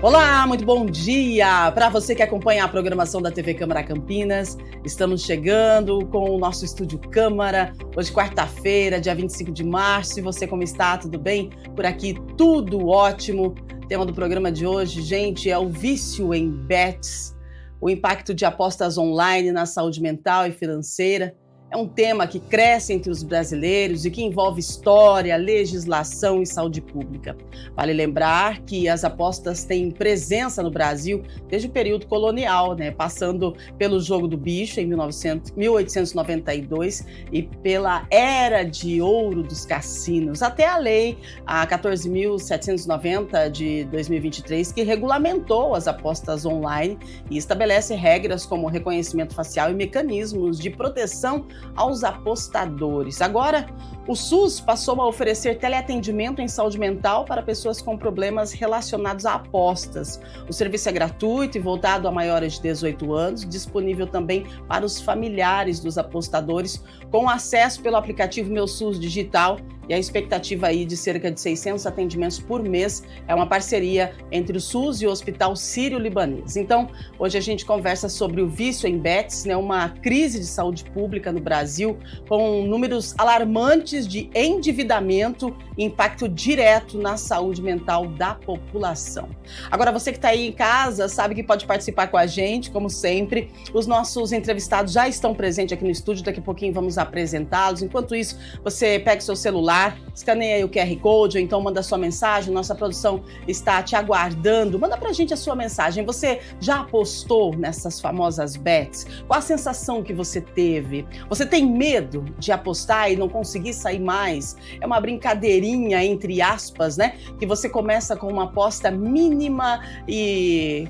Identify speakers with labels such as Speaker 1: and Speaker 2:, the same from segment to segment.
Speaker 1: Olá, muito bom dia para você que acompanha a programação da TV Câmara Campinas. Estamos chegando com o nosso Estúdio Câmara, hoje quarta-feira, dia 25 de março. E você como está? Tudo bem? Por aqui tudo ótimo. O tema do programa de hoje, gente, é o vício em bets, o impacto de apostas online na saúde mental e financeira. É um tema que cresce entre os brasileiros e que envolve história, legislação e saúde pública. Vale lembrar que as apostas têm presença no Brasil desde o período colonial, passando pelo jogo do bicho em 1892 e pela era de ouro dos cassinos, até a lei a 14.790 de 2023, que regulamentou as apostas online e estabelece regras como reconhecimento facial e mecanismos de proteção aos apostadores. Agora, o SUS passou a oferecer teleatendimento em saúde mental para pessoas com problemas relacionados a apostas. O serviço é gratuito e voltado a maiores de 18 anos, disponível também para os familiares dos apostadores, com acesso pelo aplicativo Meu SUS Digital, e a expectativa aí de cerca de 600 atendimentos por mês. É uma parceria entre o SUS e o Hospital Sírio-Libanês. Então, hoje a gente conversa sobre o vício em bets, uma crise de saúde pública no Brasil, com números alarmantes de endividamento e impacto direto na saúde mental da população. Agora, você que está aí em casa sabe que pode participar com a gente, como sempre. Os nossos entrevistados já estão presentes aqui no estúdio, daqui a pouquinho vamos apresentá-los. Enquanto isso, você pega o seu celular, escaneia aí o QR Code, ou então manda sua mensagem. Nossa produção está te aguardando. Manda pra gente a sua mensagem. Você já apostou nessas famosas bets? Qual a sensação que você teve? Você tem medo de apostar e não conseguir sair mais? É uma brincadeirinha, entre aspas, que você começa com uma aposta mínima e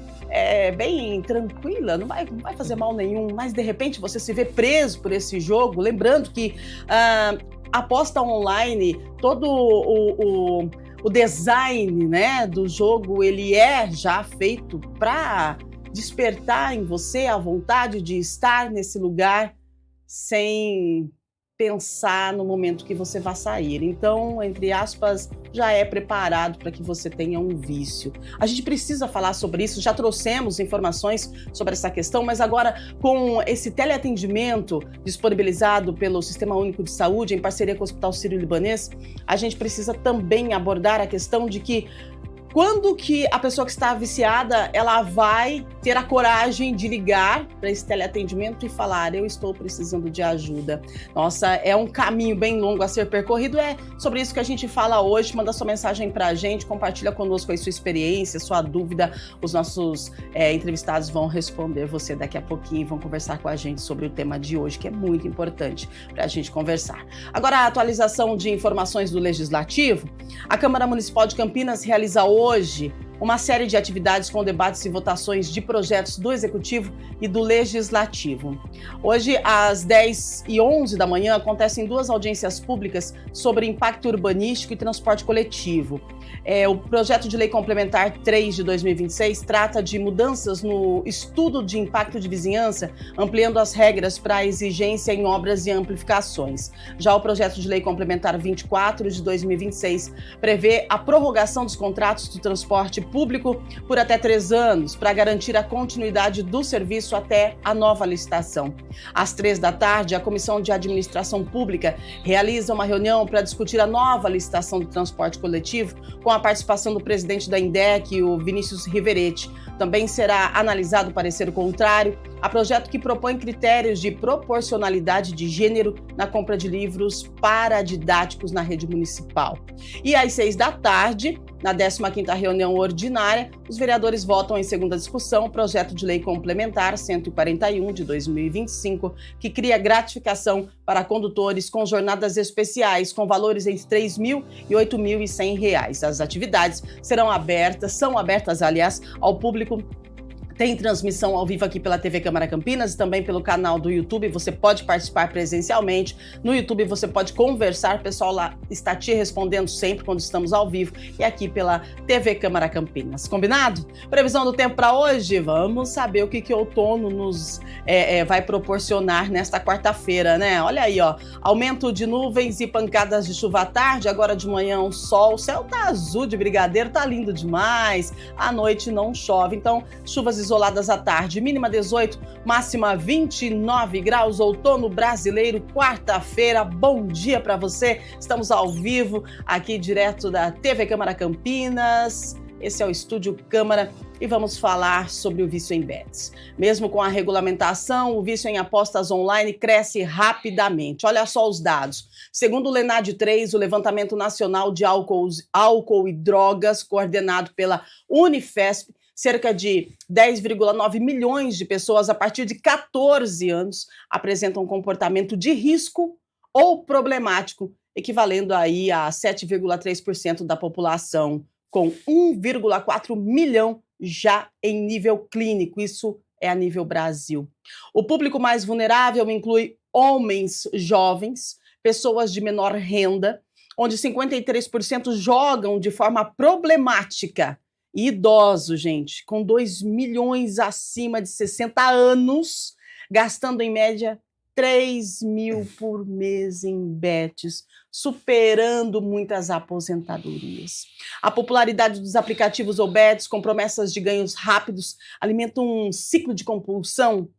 Speaker 1: bem tranquila, não vai fazer mal nenhum, mas de repente você se vê preso por esse jogo. Lembrando que aposta online, todo o design do jogo, ele é já feito para despertar em você a vontade de estar nesse lugar sem pensar no momento que você vai sair. Então, entre aspas, já é preparado para que você tenha um vício. A gente precisa falar sobre isso, já trouxemos informações sobre essa questão, mas agora com esse teleatendimento disponibilizado pelo Sistema Único de Saúde, em parceria com o Hospital Sírio-Libanês, a gente precisa também abordar a questão de que quando que a pessoa que está viciada, ela vai ter a coragem de ligar para esse teleatendimento e falar: eu estou precisando de ajuda. Nossa, é um caminho bem longo a ser percorrido. É sobre isso que a gente fala hoje. Manda sua mensagem para a gente, compartilha conosco aí sua experiência, sua dúvida. Os nossos entrevistados vão responder você daqui a pouquinho e vão conversar com a gente sobre o tema de hoje, que é muito importante para a gente conversar. Agora, a atualização de informações do Legislativo. A Câmara Municipal de Campinas realiza hoje uma série de atividades com debates e votações de projetos do Executivo e do Legislativo. Hoje, às 10h11 da manhã, acontecem 2 audiências públicas sobre impacto urbanístico e transporte coletivo. O projeto de lei complementar 3 de 2026 trata de mudanças no estudo de impacto de vizinhança, ampliando as regras para a exigência em obras e amplificações. Já o projeto de lei complementar 24 de 2026 prevê a prorrogação dos contratos do transporte público por até 3 anos, para garantir a continuidade do serviço até a nova licitação. Às 15h, a Comissão de Administração Pública realiza uma reunião para discutir a nova licitação do transporte coletivo, com a participação do presidente da INDEC, o Vinícius Riveretti. Também será analisado o parecer contrário a projeto que propõe critérios de proporcionalidade de gênero na compra de livros paradidáticos na rede municipal. E às 18h, na 15ª reunião ordinária, os vereadores votam em segunda discussão o projeto de lei complementar 141 de 2025, que cria gratificação para condutores com jornadas especiais com valores entre R$ 3.000 e R$ 8.100. As atividades são abertas, ao público Tem transmissão ao vivo aqui pela TV Câmara Campinas e também pelo canal do YouTube. Você pode participar presencialmente. No YouTube você pode conversar. O pessoal lá está te respondendo sempre quando estamos ao vivo. E aqui pela TV Câmara Campinas. Combinado? Previsão do tempo para hoje? Vamos saber o que outono nos vai proporcionar nesta quarta-feira, né? Olha aí, ó. Aumento de nuvens e pancadas de chuva à tarde. Agora de manhã um sol. O céu tá azul de brigadeiro. Tá lindo demais. À noite não chove. Então, chuvas isoladas à tarde, mínima 18, máxima 29 graus, outono brasileiro, quarta-feira. Bom dia para você. Estamos ao vivo aqui direto da TV Câmara Campinas. Esse é o Estúdio Câmara e vamos falar sobre o vício em bets. Mesmo com a regulamentação, o vício em apostas online cresce rapidamente. Olha só os dados. Segundo o Lenad 3, o Levantamento Nacional de Álcool e Drogas, coordenado pela Unifesp, cerca de 10,9 milhões de pessoas a partir de 14 anos apresentam um comportamento de risco ou problemático, equivalendo aí a 7,3% da população, com 1,4 milhão já em nível clínico. Isso é a nível Brasil. O público mais vulnerável inclui homens jovens, pessoas de menor renda, onde 53% jogam de forma problemática. E idosos, gente, com 2 milhões acima de 60 anos, gastando em média 3 mil por mês em bets, superando muitas aposentadorias. A popularidade dos aplicativos ou bets com promessas de ganhos rápidos alimenta um ciclo de compulsão,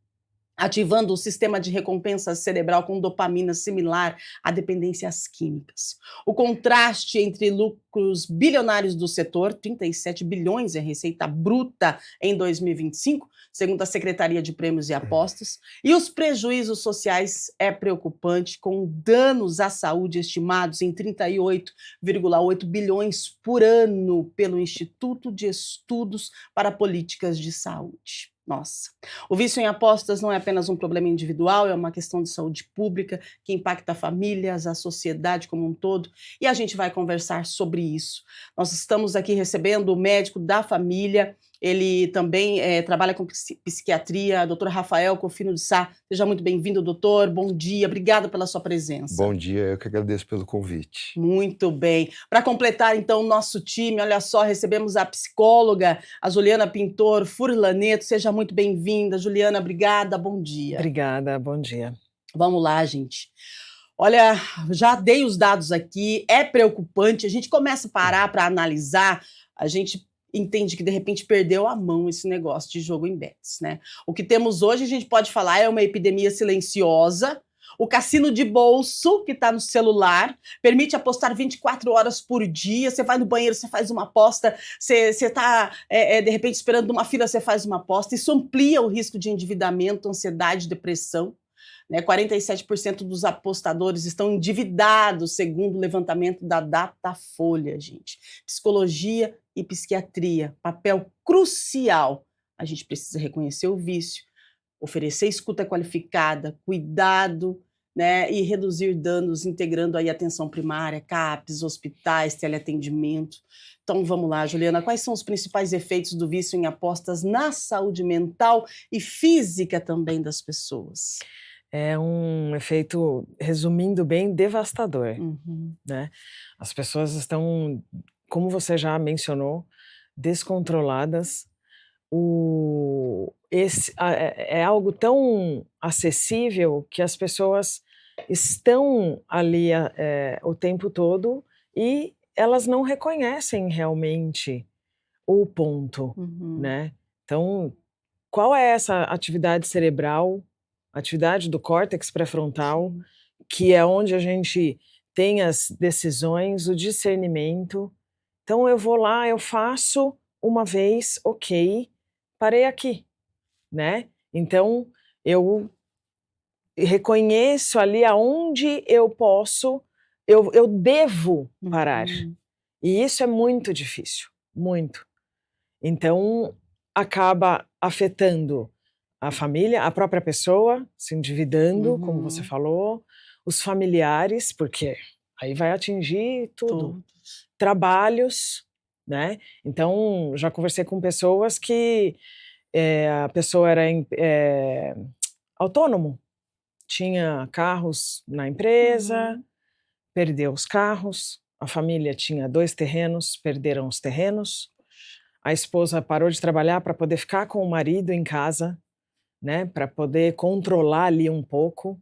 Speaker 1: ativando o sistema de recompensa cerebral com dopamina similar a dependências químicas. O contraste entre lucros bilionários do setor, 37 bilhões é receita bruta em 2025, segundo a Secretaria de Prêmios e Apostas, e os prejuízos sociais é preocupante, com danos à saúde estimados em 38,8 bilhões por ano pelo Instituto de Estudos para Políticas de Saúde. Nossa, o vício em apostas não é apenas um problema individual, é uma questão de saúde pública que impacta famílias, a sociedade como um todo, e a gente vai conversar sobre isso. Nós estamos aqui recebendo o médico da família, ele também trabalha com psiquiatria, doutor Rafael Cofino de Sá. Seja muito bem-vindo, doutor, bom dia, obrigada pela sua presença.
Speaker 2: Bom dia, eu que agradeço pelo convite.
Speaker 1: Muito bem. Para completar, então, o nosso time, olha só, recebemos a psicóloga, a Juliana Pintor Furlaneto. Seja muito bem-vinda, Juliana, obrigada, bom dia.
Speaker 3: Obrigada, bom dia.
Speaker 1: Vamos lá, gente. Olha, já dei os dados aqui, é preocupante, a gente começa a parar para analisar, a gente entende que de repente perdeu a mão esse negócio de jogo em bets, né? O que temos hoje, a gente pode falar, é uma epidemia silenciosa. O cassino de bolso, que está no celular, permite apostar 24 horas por dia. Você vai no banheiro, você faz uma aposta, você está, de repente, esperando uma fila, você faz uma aposta. Isso amplia o risco de endividamento, ansiedade, depressão. 47% dos apostadores estão endividados, segundo o levantamento da Datafolha, gente. Psicologia e psiquiatria, papel crucial. A gente precisa reconhecer o vício, oferecer escuta qualificada, cuidado, né, e reduzir danos, integrando aí atenção primária, CAPs, hospitais, teleatendimento. Então vamos lá, Juliana, quais são os principais efeitos do vício em apostas na saúde mental e física também das pessoas?
Speaker 3: É um efeito, resumindo bem, devastador, né? As pessoas estão, como você já mencionou, descontroladas. É algo tão acessível que as pessoas estão ali o tempo todo e elas não reconhecem realmente o ponto, né? Então, qual é essa atividade cerebral, atividade do córtex pré-frontal, que é onde a gente tem as decisões, o discernimento. Então, eu vou lá, eu faço uma vez, ok, parei aqui, né? Então, eu reconheço ali aonde eu posso, eu devo parar. E isso é muito difícil, muito. Então, acaba afetando a família, a própria pessoa, se endividando, como você falou, os familiares, porque aí vai atingir tudo. Trabalhos, né? Então, já conversei com pessoas que a pessoa era autônomo, tinha carros na empresa, perdeu os carros, a família tinha 2 terrenos, perderam os terrenos, a esposa parou de trabalhar para poder ficar com o marido em casa, né, para poder controlar ali um pouco,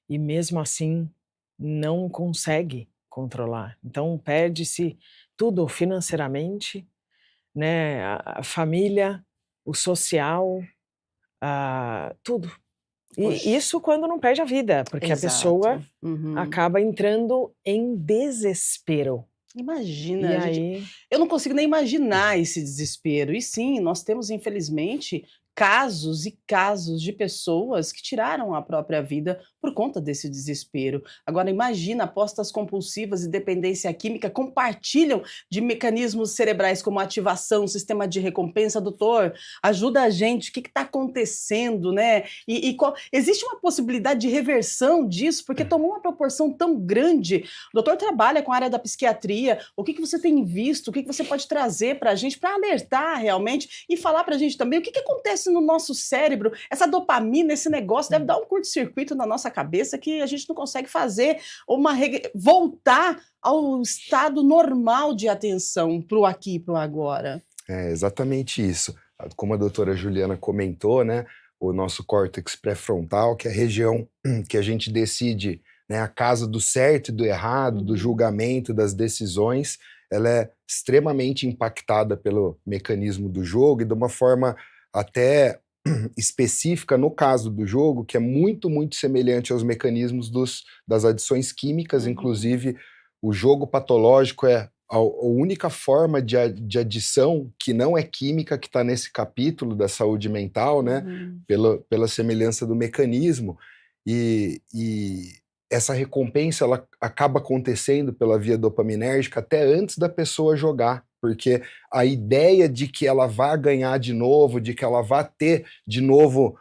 Speaker 3: e mesmo assim não consegue controlar. Então perde-se tudo financeiramente, né, a família, o social, tudo.
Speaker 1: Poxa.
Speaker 3: E isso quando não perde a vida, porque a pessoa
Speaker 1: Uhum.
Speaker 3: acaba entrando em desespero.
Speaker 1: Imagina,
Speaker 3: E
Speaker 1: gente,
Speaker 3: aí
Speaker 1: eu não consigo nem imaginar esse desespero. E sim, nós temos, infelizmente, casos e casos de pessoas que tiraram a própria vida por conta desse desespero. Agora, imagina, apostas compulsivas e dependência química compartilham de mecanismos cerebrais como ativação, sistema de recompensa. Doutor, ajuda a gente, o que está acontecendo, né? Existe uma possibilidade de reversão disso, porque tomou uma proporção tão grande. O doutor trabalha com a área da psiquiatria. O que você tem visto? O que você pode trazer para a gente para alertar realmente e falar para a gente também o que acontece no nosso cérebro? Essa dopamina, esse negócio deve dar um curto-circuito na nossa cabeça que a gente não consegue fazer voltar ao estado normal de atenção para o aqui e para o agora.
Speaker 2: É exatamente isso. Como a doutora Juliana comentou, né, o nosso córtex pré-frontal, que é a região que a gente decide, né, a casa do certo e do errado, do julgamento, das decisões, ela é extremamente impactada pelo mecanismo do jogo e de uma forma até específica no caso do jogo, que é muito, muito semelhante aos mecanismos das adições químicas. Inclusive o jogo patológico é a única forma de adição que não é química que está nesse capítulo da saúde mental, né? Pela semelhança do mecanismo. E essa recompensa ela acaba acontecendo pela via dopaminérgica até antes da pessoa jogar, porque a ideia de que ela vai ganhar de novo, de que ela vai ter de novo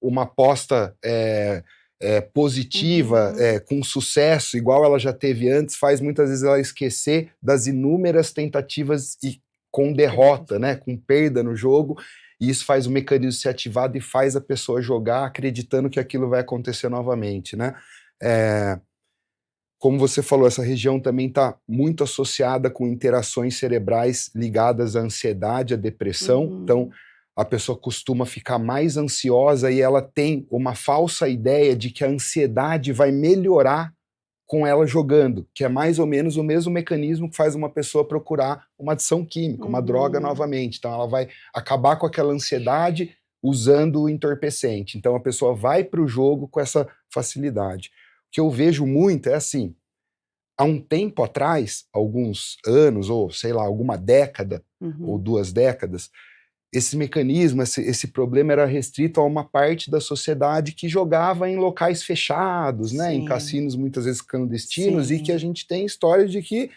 Speaker 2: uma aposta positiva, com sucesso, igual ela já teve antes, faz muitas vezes ela esquecer das inúmeras tentativas e com derrota, né, com perda no jogo, e isso faz o mecanismo ser ativado e faz a pessoa jogar acreditando que aquilo vai acontecer novamente, né? Como você falou, essa região também está muito associada com interações cerebrais ligadas à ansiedade, à depressão. Então, a pessoa costuma ficar mais ansiosa e ela tem uma falsa ideia de que a ansiedade vai melhorar com ela jogando, que é mais ou menos o mesmo mecanismo que faz uma pessoa procurar uma adição química, uma droga novamente. Então, ela vai acabar com aquela ansiedade usando o entorpecente. Então, a pessoa vai para o jogo com essa facilidade. O que eu vejo muito é assim, há um tempo atrás, alguns anos, ou sei lá, alguma década, ou 2 décadas, esse mecanismo, esse problema era restrito a uma parte da sociedade que jogava em locais fechados, né, em cassinos muitas vezes clandestinos, e que a gente tem história de que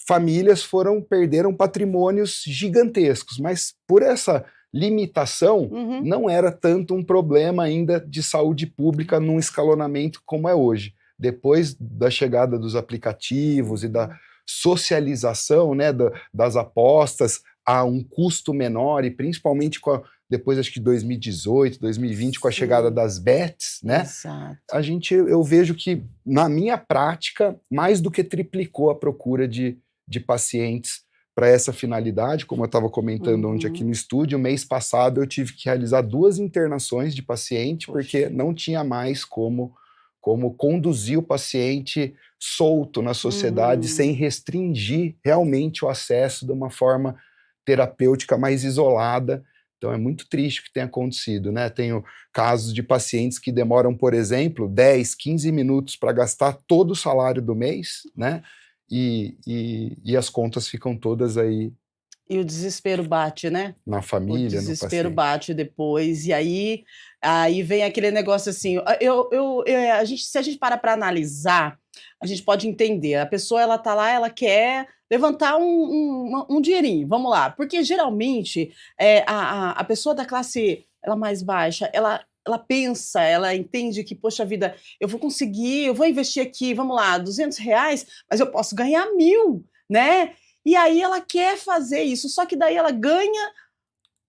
Speaker 2: famílias perderam patrimônios gigantescos, mas por essa limitação não era tanto um problema ainda de saúde pública num escalonamento como é hoje. Depois da chegada dos aplicativos e da socialização, né, das apostas a um custo menor, e principalmente depois, acho que 2018, 2020, com a chegada das bets, né?
Speaker 1: Exato.
Speaker 2: Eu vejo que, na minha prática, mais do que triplicou a procura de pacientes para essa finalidade. Como eu estava comentando ontem aqui no estúdio, mês passado eu tive que realizar 2 internações de paciente, porque não tinha mais como conduzir o paciente solto na sociedade sem restringir realmente o acesso de uma forma terapêutica mais isolada. Então é muito triste o que tem acontecido, né? Tenho casos de pacientes que demoram, por exemplo, 10, 15 minutos para gastar todo o salário do mês, né? E as contas ficam todas aí.
Speaker 1: E o desespero bate, né?
Speaker 2: Na família,
Speaker 1: o desespero
Speaker 2: no paciente.
Speaker 1: bate depois, e aí vem aquele negócio assim, se a gente parar para analisar, a gente pode entender, a pessoa ela tá lá, ela quer levantar um dinheirinho, vamos lá, porque geralmente a pessoa da classe ela mais baixa, ela pensa, ela entende que, poxa vida, eu vou conseguir, eu vou investir aqui, vamos lá, R$200, mas eu posso ganhar 1.000, né? E aí ela quer fazer isso, só que daí ela ganha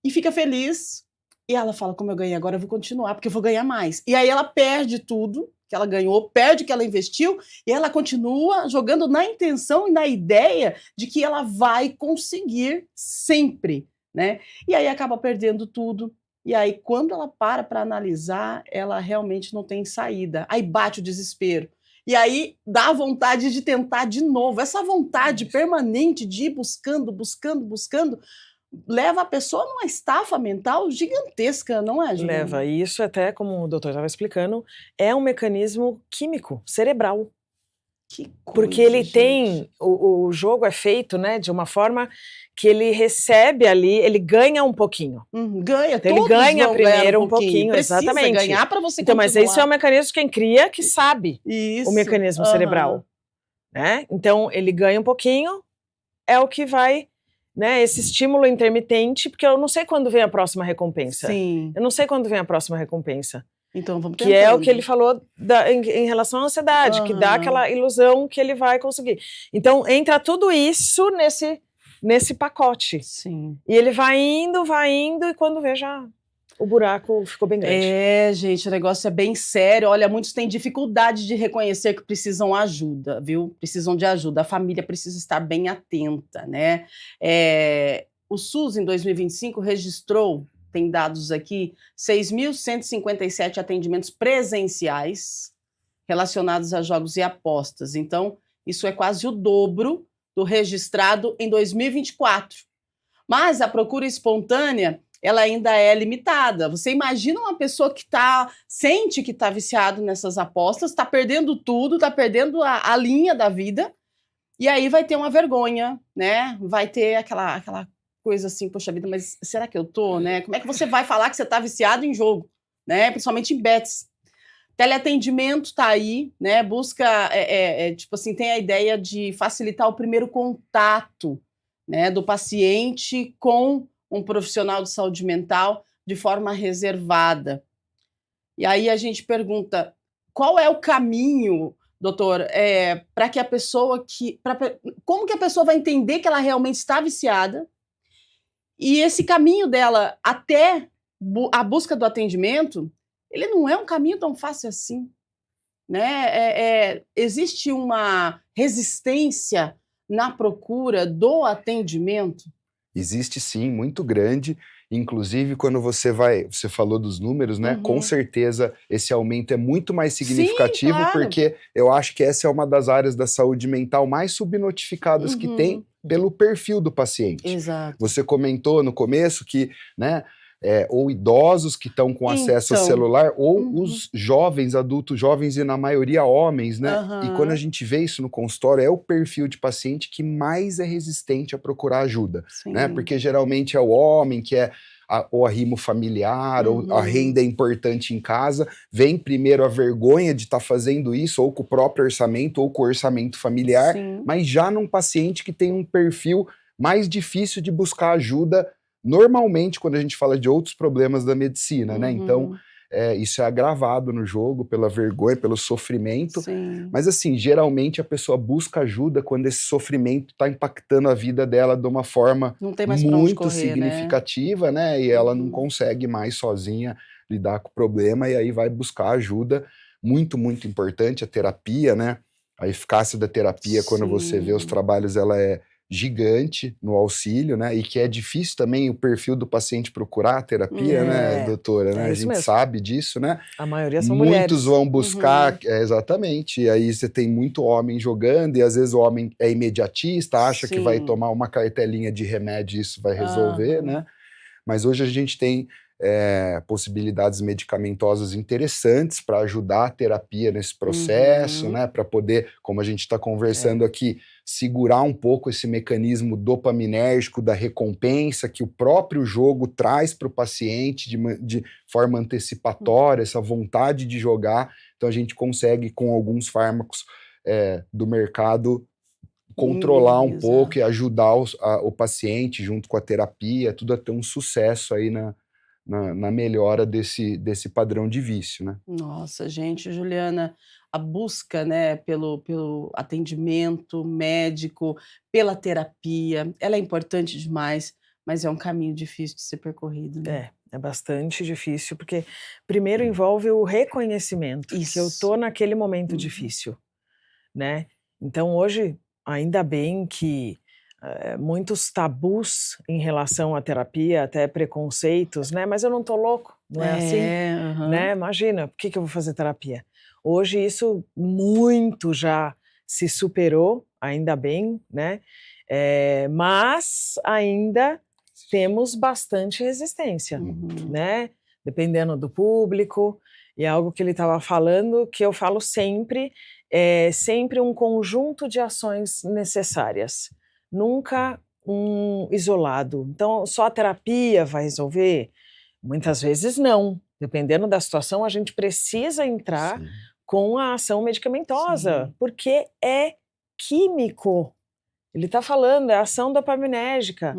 Speaker 1: e fica feliz. E ela fala, como eu ganhei agora, eu vou continuar, porque eu vou ganhar mais. E aí ela perde tudo que ela ganhou, perde o que ela investiu, e ela continua jogando na intenção e na ideia de que ela vai conseguir sempre, né? E aí acaba perdendo tudo. E aí, quando ela para analisar, ela realmente não tem saída. Aí bate o desespero. E aí dá vontade de tentar de novo. Essa vontade permanente de ir buscando, buscando, buscando, leva a pessoa numa estafa mental gigantesca, não é, Juliana?
Speaker 3: Leva. E isso até, como o doutor estava explicando, é um mecanismo químico, cerebral.
Speaker 1: Que coisa,
Speaker 3: porque ele
Speaker 1: gente.
Speaker 3: tem... O jogo é feito, né, de uma forma que ele recebe ali, ele ganha um pouquinho.
Speaker 1: Ganha,
Speaker 3: Então, ele
Speaker 1: todos
Speaker 3: ganha
Speaker 1: vão ganhar
Speaker 3: primeiro um pouquinho,
Speaker 1: Precisa
Speaker 3: exatamente.
Speaker 1: ganhar para você
Speaker 3: Então,
Speaker 1: continuar.
Speaker 3: mas esse é o mecanismo, quem cria que sabe
Speaker 1: Isso.
Speaker 3: o mecanismo cerebral. Né? Então, ele ganha um pouquinho, é o que vai, né, esse estímulo intermitente, porque eu não sei quando vem a próxima recompensa.
Speaker 1: Sim.
Speaker 3: Eu não sei quando vem a próxima recompensa.
Speaker 1: Então vamos
Speaker 3: que é o que ele falou em relação à ansiedade, que dá aquela ilusão que ele vai conseguir. Então, entra tudo isso nesse pacote.
Speaker 1: Sim.
Speaker 3: E ele vai indo, e quando vê já o buraco ficou bem grande.
Speaker 1: É, gente, o negócio é bem sério. Olha, muitos têm dificuldade de reconhecer que precisam ajuda, viu? Precisam de ajuda. A família precisa estar bem atenta, né? O SUS, em 2025, registrou, tem dados aqui, 6.157 atendimentos presenciais relacionados a jogos e apostas. Então, isso é quase o dobro do registrado em 2024. Mas a procura espontânea, ela ainda é limitada. Você imagina uma pessoa que sente que está viciado nessas apostas, está perdendo tudo, está perdendo a linha da vida, e aí vai ter uma vergonha, né? Vai ter aquela coisa assim, poxa vida, mas será que eu tô, né? Como é que você vai falar que você está viciado em jogo, né? Principalmente em bets. Teleatendimento tá aí, né? Busca, tipo assim, tem a ideia de facilitar o primeiro contato, né, do paciente com um profissional de saúde mental de forma reservada. E aí a gente pergunta, qual é o caminho, doutor, para que a pessoa como que a pessoa vai entender que ela realmente está viciada? E esse caminho dela até a busca do atendimento, ele não é um caminho tão fácil assim, né? Existe uma resistência na procura do atendimento?
Speaker 2: Existe sim, muito grande. Inclusive, quando você falou dos números, né? Com certeza esse aumento é muito mais significativo,
Speaker 1: Sim, claro.
Speaker 2: porque eu acho que essa é uma das áreas da saúde mental mais subnotificadas que tem pelo perfil do paciente.
Speaker 1: Exato.
Speaker 2: Você comentou no começo que, né? Ou idosos que estão com acesso ao celular, ou os jovens, adultos jovens, e na maioria homens, né? E quando a gente vê isso no consultório, é o perfil de paciente que mais é resistente a procurar ajuda, né? Porque geralmente é o homem que ou arrimo familiar, ou a renda é importante em casa, vem primeiro a vergonha de estar fazendo isso, ou com o próprio orçamento, ou com o orçamento familiar, mas já num paciente que tem um perfil mais difícil de buscar ajuda, normalmente, quando a gente fala de outros problemas da medicina, né? Então, isso é agravado no jogo pela vergonha, pelo sofrimento.
Speaker 1: Sim.
Speaker 2: Mas, assim, geralmente a pessoa busca ajuda quando esse sofrimento está impactando a vida dela de uma forma muito significativa, né? E ela não consegue mais sozinha lidar com o problema, e aí vai buscar ajuda. Muito, muito importante a terapia, né? A eficácia da terapia, quando você vê os trabalhos, ela é gigante no auxílio, né? E que é difícil também o perfil do paciente procurar a terapia, né, doutora? Né? A gente sabe disso, né?
Speaker 3: A maioria são mulheres.
Speaker 2: Muitos vão buscar, exatamente, e aí você tem muito homem jogando, e às vezes o homem é imediatista, acha que vai tomar uma cartelinha de remédio e isso vai resolver, né? Mas hoje a gente tem possibilidades medicamentosas interessantes para ajudar a terapia nesse processo, né? Para poder, como a gente está conversando aqui, segurar um pouco esse mecanismo dopaminérgico da recompensa que o próprio jogo traz para o paciente de forma antecipatória, essa vontade de jogar. Então a gente consegue, com alguns fármacos do mercado, controlar um pouco e ajudar o paciente junto com a terapia, tudo a ter um sucesso aí na melhora desse padrão de vício, né?
Speaker 1: Nossa, gente, Juliana, a busca, né, pelo atendimento médico, pela terapia, ela é importante demais, Mas é um caminho difícil de ser percorrido, né?
Speaker 3: É bastante difícil, porque primeiro envolve o reconhecimento, que eu tô naquele momento difícil, né? Então hoje, ainda bem que muitos tabus em relação à terapia, até preconceitos, né? Mas eu não tô louco, não é assim? Né? Imagina, por que eu vou fazer terapia? Hoje isso muito já se superou, ainda bem, né? Mas ainda temos bastante resistência, né? Dependendo do público, e algo que ele estava falando, que eu falo sempre, é sempre um conjunto de ações necessárias, nunca um isolado. Então, só a terapia vai resolver? Muitas vezes não. Dependendo da situação, a gente precisa entrar com a ação medicamentosa, porque é químico. Ele está falando, é a ação dopaminérgica.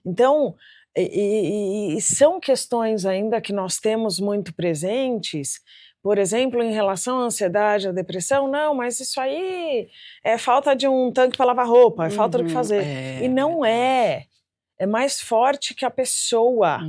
Speaker 3: Então, e são questões ainda que nós temos muito presentes, por exemplo, em relação à ansiedade, à depressão, não, mas isso aí é falta de um tanque para lavar roupa, é falta do que fazer. E não é. É mais forte que a pessoa.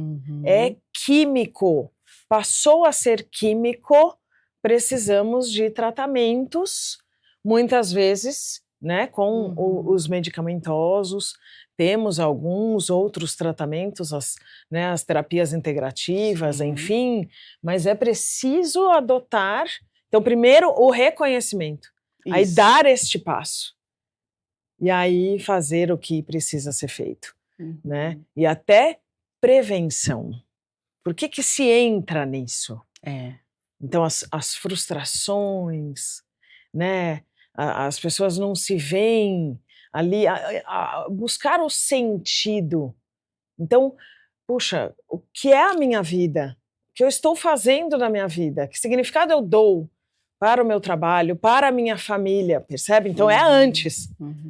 Speaker 3: É químico. Passou a ser químico, precisamos de tratamentos, muitas vezes, né, com os medicamentosos, temos alguns outros tratamentos, as terapias integrativas, enfim, mas é preciso adotar, então primeiro o reconhecimento, aí dar este passo, e aí fazer o que precisa ser feito, né, e até prevenção. Por que se entra nisso? Então as frustrações, né, as pessoas não se veem ali, buscar o sentido. Então, puxa, o que é a minha vida? O que eu estou fazendo na minha vida? Que significado eu dou para o meu trabalho, para a minha família, percebe? Então é antes,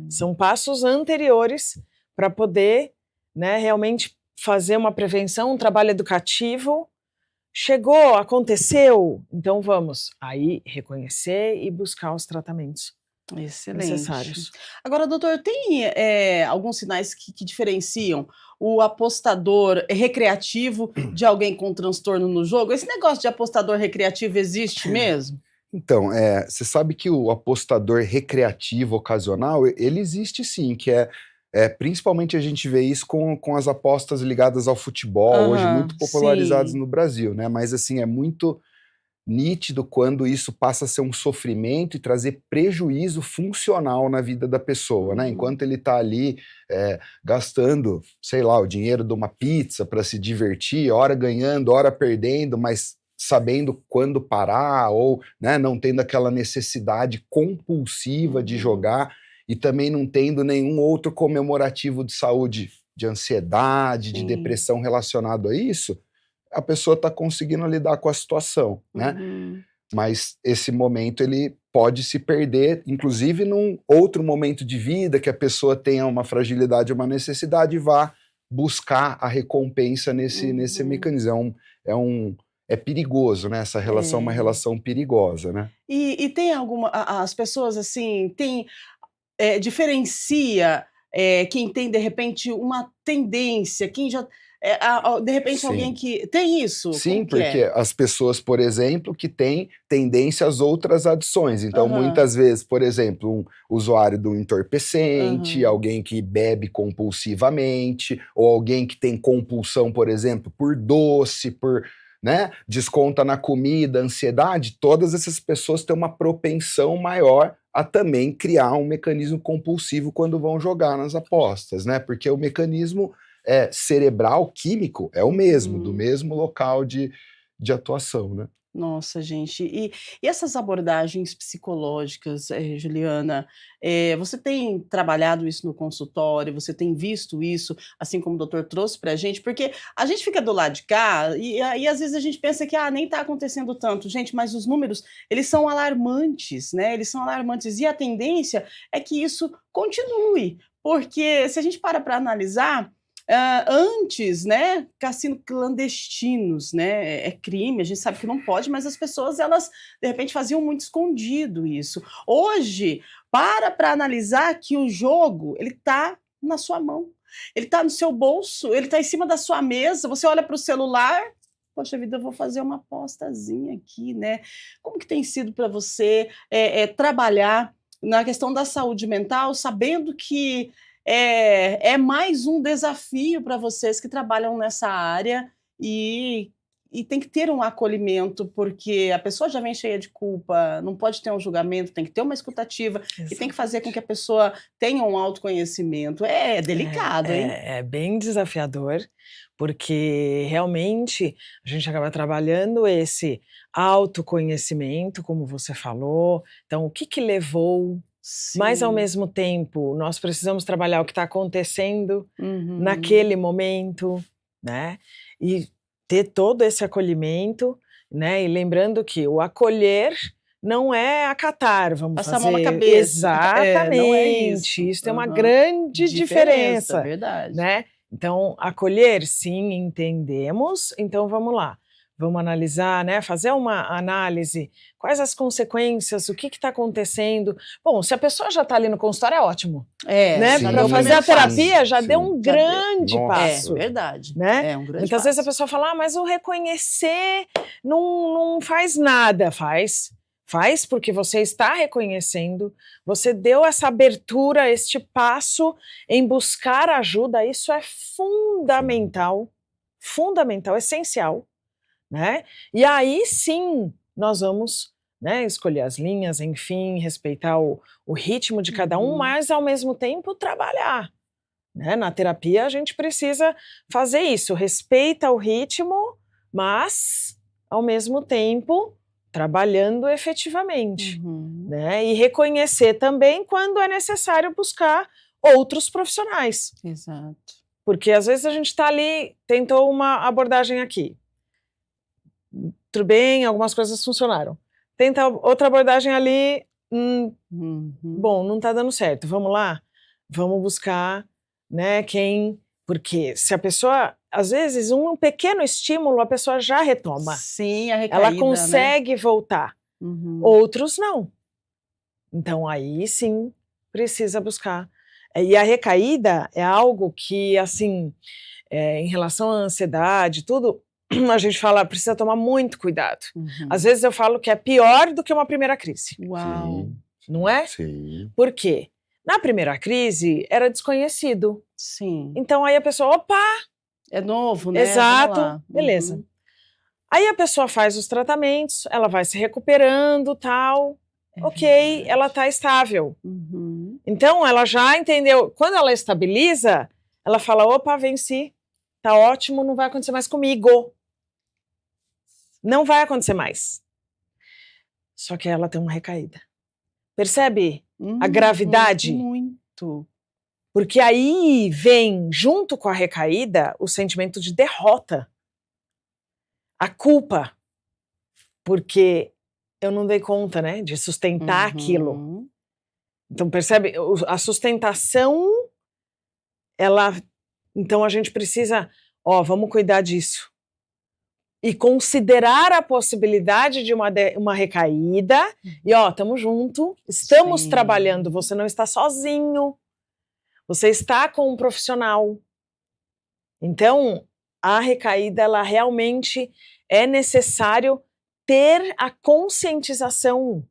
Speaker 3: são passos anteriores para poder, né, realmente fazer uma prevenção, um trabalho educativo. Chegou, aconteceu, então vamos aí reconhecer e buscar os tratamentos necessários.
Speaker 1: Agora, doutor, tem alguns sinais que diferenciam o apostador recreativo de alguém com transtorno no jogo? Esse negócio de apostador recreativo existe mesmo?
Speaker 2: Então, você sabe que o apostador recreativo ocasional, ele existe sim, que principalmente a gente vê isso com as apostas ligadas ao futebol, hoje muito popularizadas no Brasil, né? Mas assim, é muito nítido quando isso passa a ser um sofrimento e trazer prejuízo funcional na vida da pessoa, né? Enquanto ele está ali gastando, sei lá, o dinheiro de uma pizza para se divertir, hora ganhando, hora perdendo, mas sabendo quando parar, ou, né, não tendo aquela necessidade compulsiva de jogar, e também não tendo nenhum outro comemorativo de saúde, de ansiedade, de depressão relacionado a isso, a pessoa está conseguindo lidar com a situação, né? Mas esse momento ele pode se perder, inclusive num outro momento de vida que a pessoa tenha uma fragilidade, uma necessidade, e vá buscar a recompensa nesse mecanismo. É perigoso, né? Essa relação é uma relação perigosa, né?
Speaker 1: E tem as pessoas assim, diferencia quem tem, de repente, uma tendência, quem já... de repente, alguém que tem isso?
Speaker 2: Sim, porque as pessoas, por exemplo, que têm tendência às outras adições. Então, muitas vezes, por exemplo, um usuário do entorpecente, alguém que bebe compulsivamente, ou alguém que tem compulsão, por exemplo, por doce, né, desconta na comida, ansiedade, todas essas pessoas têm uma propensão maior a também criar um mecanismo compulsivo quando vão jogar nas apostas, né? Porque o mecanismo cerebral, químico, é o mesmo, do mesmo local de atuação, né?
Speaker 1: Nossa, gente. E essas abordagens psicológicas, Juliana, você tem trabalhado isso no consultório, você tem visto isso, assim como o doutor trouxe para a gente? Porque a gente fica do lado de cá e aí às vezes a gente pensa que nem está acontecendo tanto, gente, mas os números, eles são alarmantes, né? Eles são alarmantes e a tendência é que isso continue, porque se a gente para analisar, antes, né, cassino clandestinos, né, é crime, a gente sabe que não pode, mas as pessoas, elas, de repente, faziam muito escondido isso. Hoje, para analisar que o jogo, ele tá na sua mão. ele está no seu bolso, ele está em cima da sua mesa, você olha para o celular, poxa vida, eu vou fazer uma apostazinha aqui, né? Como que tem sido para você trabalhar na questão da saúde mental, sabendo que é mais um desafio para vocês que trabalham nessa área e tem que ter um acolhimento, porque a pessoa já vem cheia de culpa, não pode ter um julgamento, tem que ter uma escutativa, e tem que fazer com que a pessoa tenha um autoconhecimento. É delicado, hein?
Speaker 3: É bem desafiador, porque realmente a gente acaba trabalhando esse autoconhecimento, como você falou. Então, o que levou? Mas, ao mesmo tempo, nós precisamos trabalhar o que está acontecendo naquele momento, né? E ter todo esse acolhimento, né? E lembrando que o acolher não é acatar, vamos
Speaker 1: Passar
Speaker 3: fazer...
Speaker 1: a mão na cabeça.
Speaker 3: Exatamente.
Speaker 1: Não é isso.
Speaker 3: Isso tem uma grande diferença,
Speaker 1: verdade.
Speaker 3: né? Então, acolher, sim, entendemos. Então, vamos lá. Vamos analisar, né? Fazer uma análise. Quais as consequências? O que está acontecendo? Bom, se a pessoa já está ali no consultório, é ótimo. Né? Para fazer a terapia já deu um grande passo.
Speaker 1: É verdade.
Speaker 3: Né?
Speaker 1: Um grande
Speaker 3: Muitas
Speaker 1: passo.
Speaker 3: vezes a pessoa fala, mas o reconhecer não faz nada. Faz porque você está reconhecendo, você deu essa abertura, este passo em buscar ajuda. Isso é fundamental, essencial. Né? E aí sim nós vamos, né, escolher as linhas, enfim, respeitar o ritmo de cada um, mas ao mesmo tempo trabalhar. Né? Na terapia a gente precisa fazer isso, respeita o ritmo, mas ao mesmo tempo trabalhando efetivamente. Né? E reconhecer também quando é necessário buscar outros profissionais.
Speaker 1: Exato.
Speaker 3: Porque às vezes a gente está ali, tentou uma abordagem aqui. Tudo bem, algumas coisas funcionaram. Tenta outra abordagem ali, bom, não está dando certo, vamos lá? Vamos buscar, né, porque se a pessoa, às vezes, um pequeno estímulo, a pessoa já retoma.
Speaker 1: Sim, a recaída,
Speaker 3: ela consegue voltar. Outros não. Então, aí sim, precisa buscar. E a recaída é algo que, assim, em relação à ansiedade, tudo, a gente fala, precisa tomar muito cuidado. Às vezes eu falo que é pior do que uma primeira crise.
Speaker 1: Uau!
Speaker 3: Não é?
Speaker 2: Sim.
Speaker 3: Por quê? Na primeira crise era desconhecido.
Speaker 1: Sim.
Speaker 3: Então aí a pessoa, opa!
Speaker 1: É novo, né?
Speaker 3: Exato, beleza. Aí a pessoa faz os tratamentos, ela vai se recuperando, tal. Ok, ela está estável. Então ela já entendeu. Quando ela estabiliza, ela fala, opa, venci. Tá ótimo, não vai acontecer mais comigo. Não vai acontecer mais. Só que ela tem uma recaída. Percebe a gravidade?
Speaker 1: Muito.
Speaker 3: Porque aí vem, junto com a recaída, o sentimento de derrota. A culpa. Porque eu não dei conta, né, de sustentar aquilo. Então, percebe? A sustentação, então a gente precisa, vamos cuidar disso. E considerar a possibilidade de uma recaída, e estamos junto, estamos trabalhando, você não está sozinho, você está com um profissional. Então, a recaída, ela realmente é necessário ter a conscientização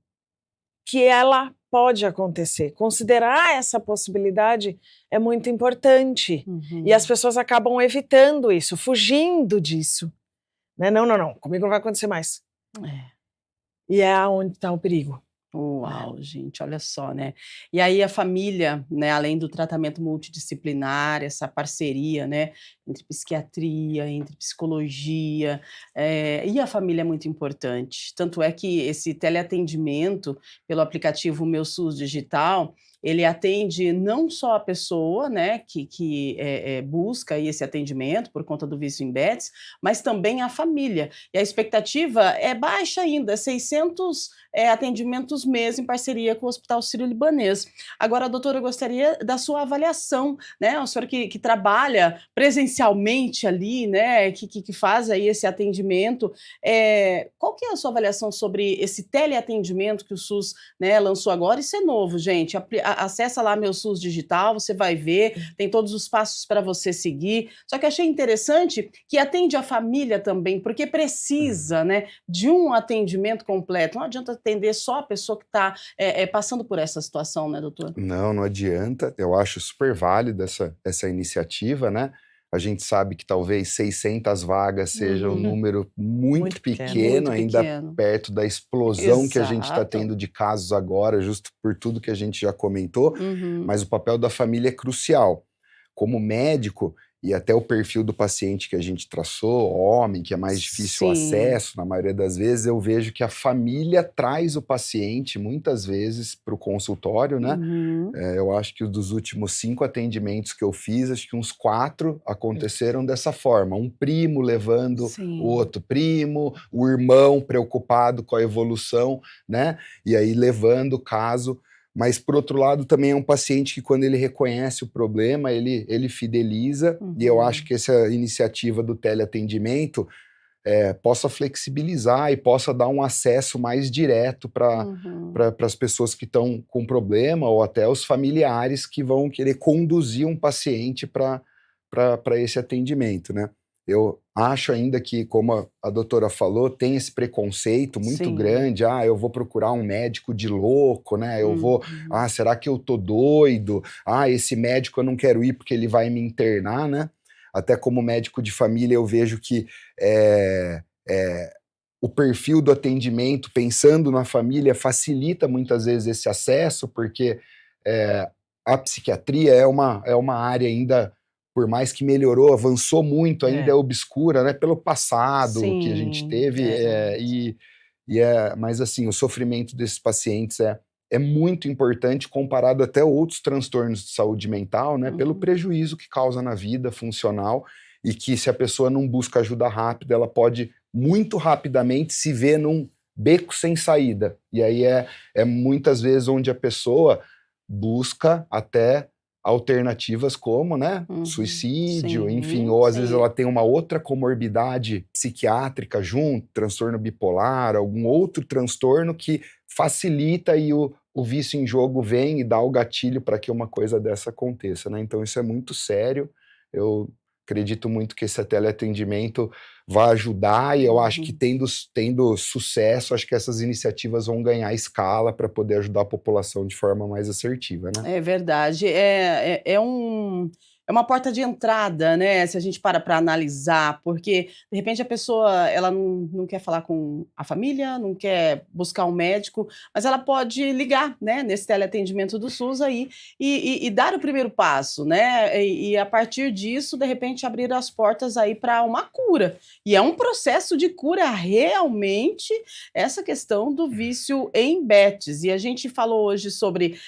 Speaker 3: que ela pode acontecer. Considerar essa possibilidade é muito importante. E as pessoas acabam evitando isso, fugindo disso. Né? Não, comigo não vai acontecer mais. E é onde está o perigo.
Speaker 1: Uau, gente, olha só, né? E aí a família, né, além do tratamento multidisciplinar, essa parceria, né, entre psiquiatria, entre psicologia, e a família é muito importante. Tanto é que esse teleatendimento pelo aplicativo Meu SUS Digital, ele atende não só a pessoa, né, que busca aí esse atendimento por conta do vício em bets, mas também a família. E a expectativa é baixa ainda, 600 atendimentos mês fez em parceria com o Hospital Sírio-Libanês. Agora, doutora, eu gostaria da sua avaliação, né? O senhor que trabalha presencialmente ali, né? Que faz aí esse atendimento. Qual que é a sua avaliação sobre esse teleatendimento que o SUS, né, lançou agora? Isso é novo, gente. Acessa lá Meu SUS Digital, você vai ver, tem todos os passos para você seguir. Só que achei interessante que atende a família também, porque precisa, né, de um atendimento completo. Não adianta atender só a pessoa que está passando por essa situação, né, doutor?
Speaker 2: Não, não adianta. Eu acho super válida essa iniciativa, né? A gente sabe que talvez 600 vagas seja um número muito pequeno, ainda perto da explosão que a gente está tendo de casos agora, justo por tudo que a gente já comentou, mas o papel da família é crucial. Como médico, e até o perfil do paciente que a gente traçou, homem, que é mais difícil o acesso, na maioria das vezes, eu vejo que a família traz o paciente, muitas vezes, para o consultório, né? Eu acho que dos últimos 5 atendimentos que eu fiz, acho que uns 4 aconteceram dessa forma. Um primo levando o outro primo, o irmão preocupado com a evolução, né? E aí levando o caso. Mas, por outro lado, também é um paciente que, quando ele reconhece o problema, ele fideliza, e eu acho que essa iniciativa do teleatendimento possa flexibilizar e possa dar um acesso mais direto para as pessoas que estão com problema, ou até os familiares que vão querer conduzir um paciente para esse atendimento, né? Eu acho ainda que, como a doutora falou, tem esse preconceito muito grande. Eu vou procurar um médico de louco, né? Eu vou, será que eu tô doido? Esse médico eu não quero ir porque ele vai me internar, né? Até como médico de família eu vejo que o perfil do atendimento, pensando na família, facilita muitas vezes esse acesso, porque a psiquiatria é uma área ainda, por mais que melhorou, avançou muito, ainda é obscura, né, pelo passado que a gente teve, mas assim, o sofrimento desses pacientes é muito importante comparado até a outros transtornos de saúde mental, né, pelo prejuízo que causa na vida funcional, e que, se a pessoa não busca ajuda rápida, ela pode muito rapidamente se ver num beco sem saída, e aí é muitas vezes onde a pessoa busca até alternativas como, né, suicídio, enfim, ou às vezes ela tem uma outra comorbidade psiquiátrica junto, transtorno bipolar, algum outro transtorno que facilita, e o vício em jogo vem e dá o gatilho para que uma coisa dessa aconteça, né? Então isso é muito sério. Eu acredito muito que esse teleatendimento vai ajudar, e eu acho que tendo sucesso, acho que essas iniciativas vão ganhar escala para poder ajudar a população de forma mais assertiva, né?
Speaker 1: É verdade. É uma porta de entrada, né? Se a gente para analisar, porque de repente a pessoa ela não quer falar com a família, não quer buscar um médico, mas ela pode ligar, né, nesse teleatendimento do SUS aí e dar o primeiro passo, né? E a partir disso, de repente, abrir as portas aí para uma cura. E é um processo de cura realmente, essa questão do vício em bets. E a gente falou hoje sobre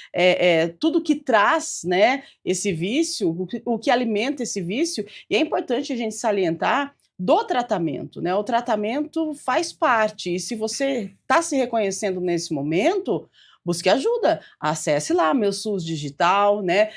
Speaker 1: tudo que traz, né, esse vício, o que alimenta esse vício, e é importante a gente salientar do tratamento, né? O tratamento faz parte, e se você está se reconhecendo nesse momento, busque ajuda, acesse lá Meu SUS Digital, né?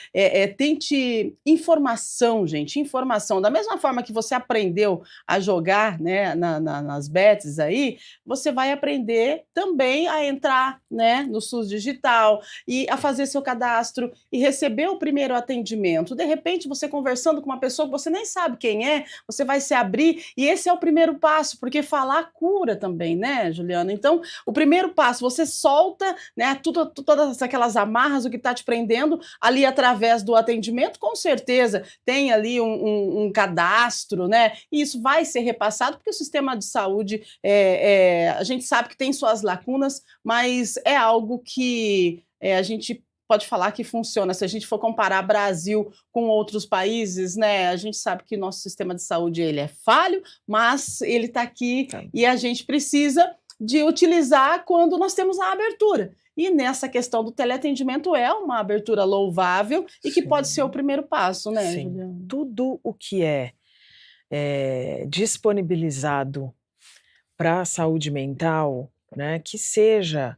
Speaker 1: Tente informação, gente, informação. Da mesma forma que você aprendeu a jogar, né, nas bets aí, você vai aprender também a entrar, né, no SUS Digital e a fazer seu cadastro e receber o primeiro atendimento. De repente, você conversando com uma pessoa que você nem sabe quem é, você vai se abrir, e esse é o primeiro passo, porque falar cura também, né, Juliana? Então, o primeiro passo, você solta, né, todas aquelas amarras, o que está te prendendo ali através do atendimento, com certeza tem ali um cadastro, né? E isso vai ser repassado, porque o sistema de saúde, a gente sabe que tem suas lacunas, mas é algo que a gente pode falar que funciona. Se a gente for comparar Brasil com outros países, né, a gente sabe que nosso sistema de saúde ele é falho, mas ele está aqui e a gente precisa de utilizar quando nós temos a abertura. E nessa questão do teleatendimento é uma abertura louvável e que pode ser o primeiro passo, né, Juliana?
Speaker 3: Tudo o que é disponibilizado para a saúde mental, né, que seja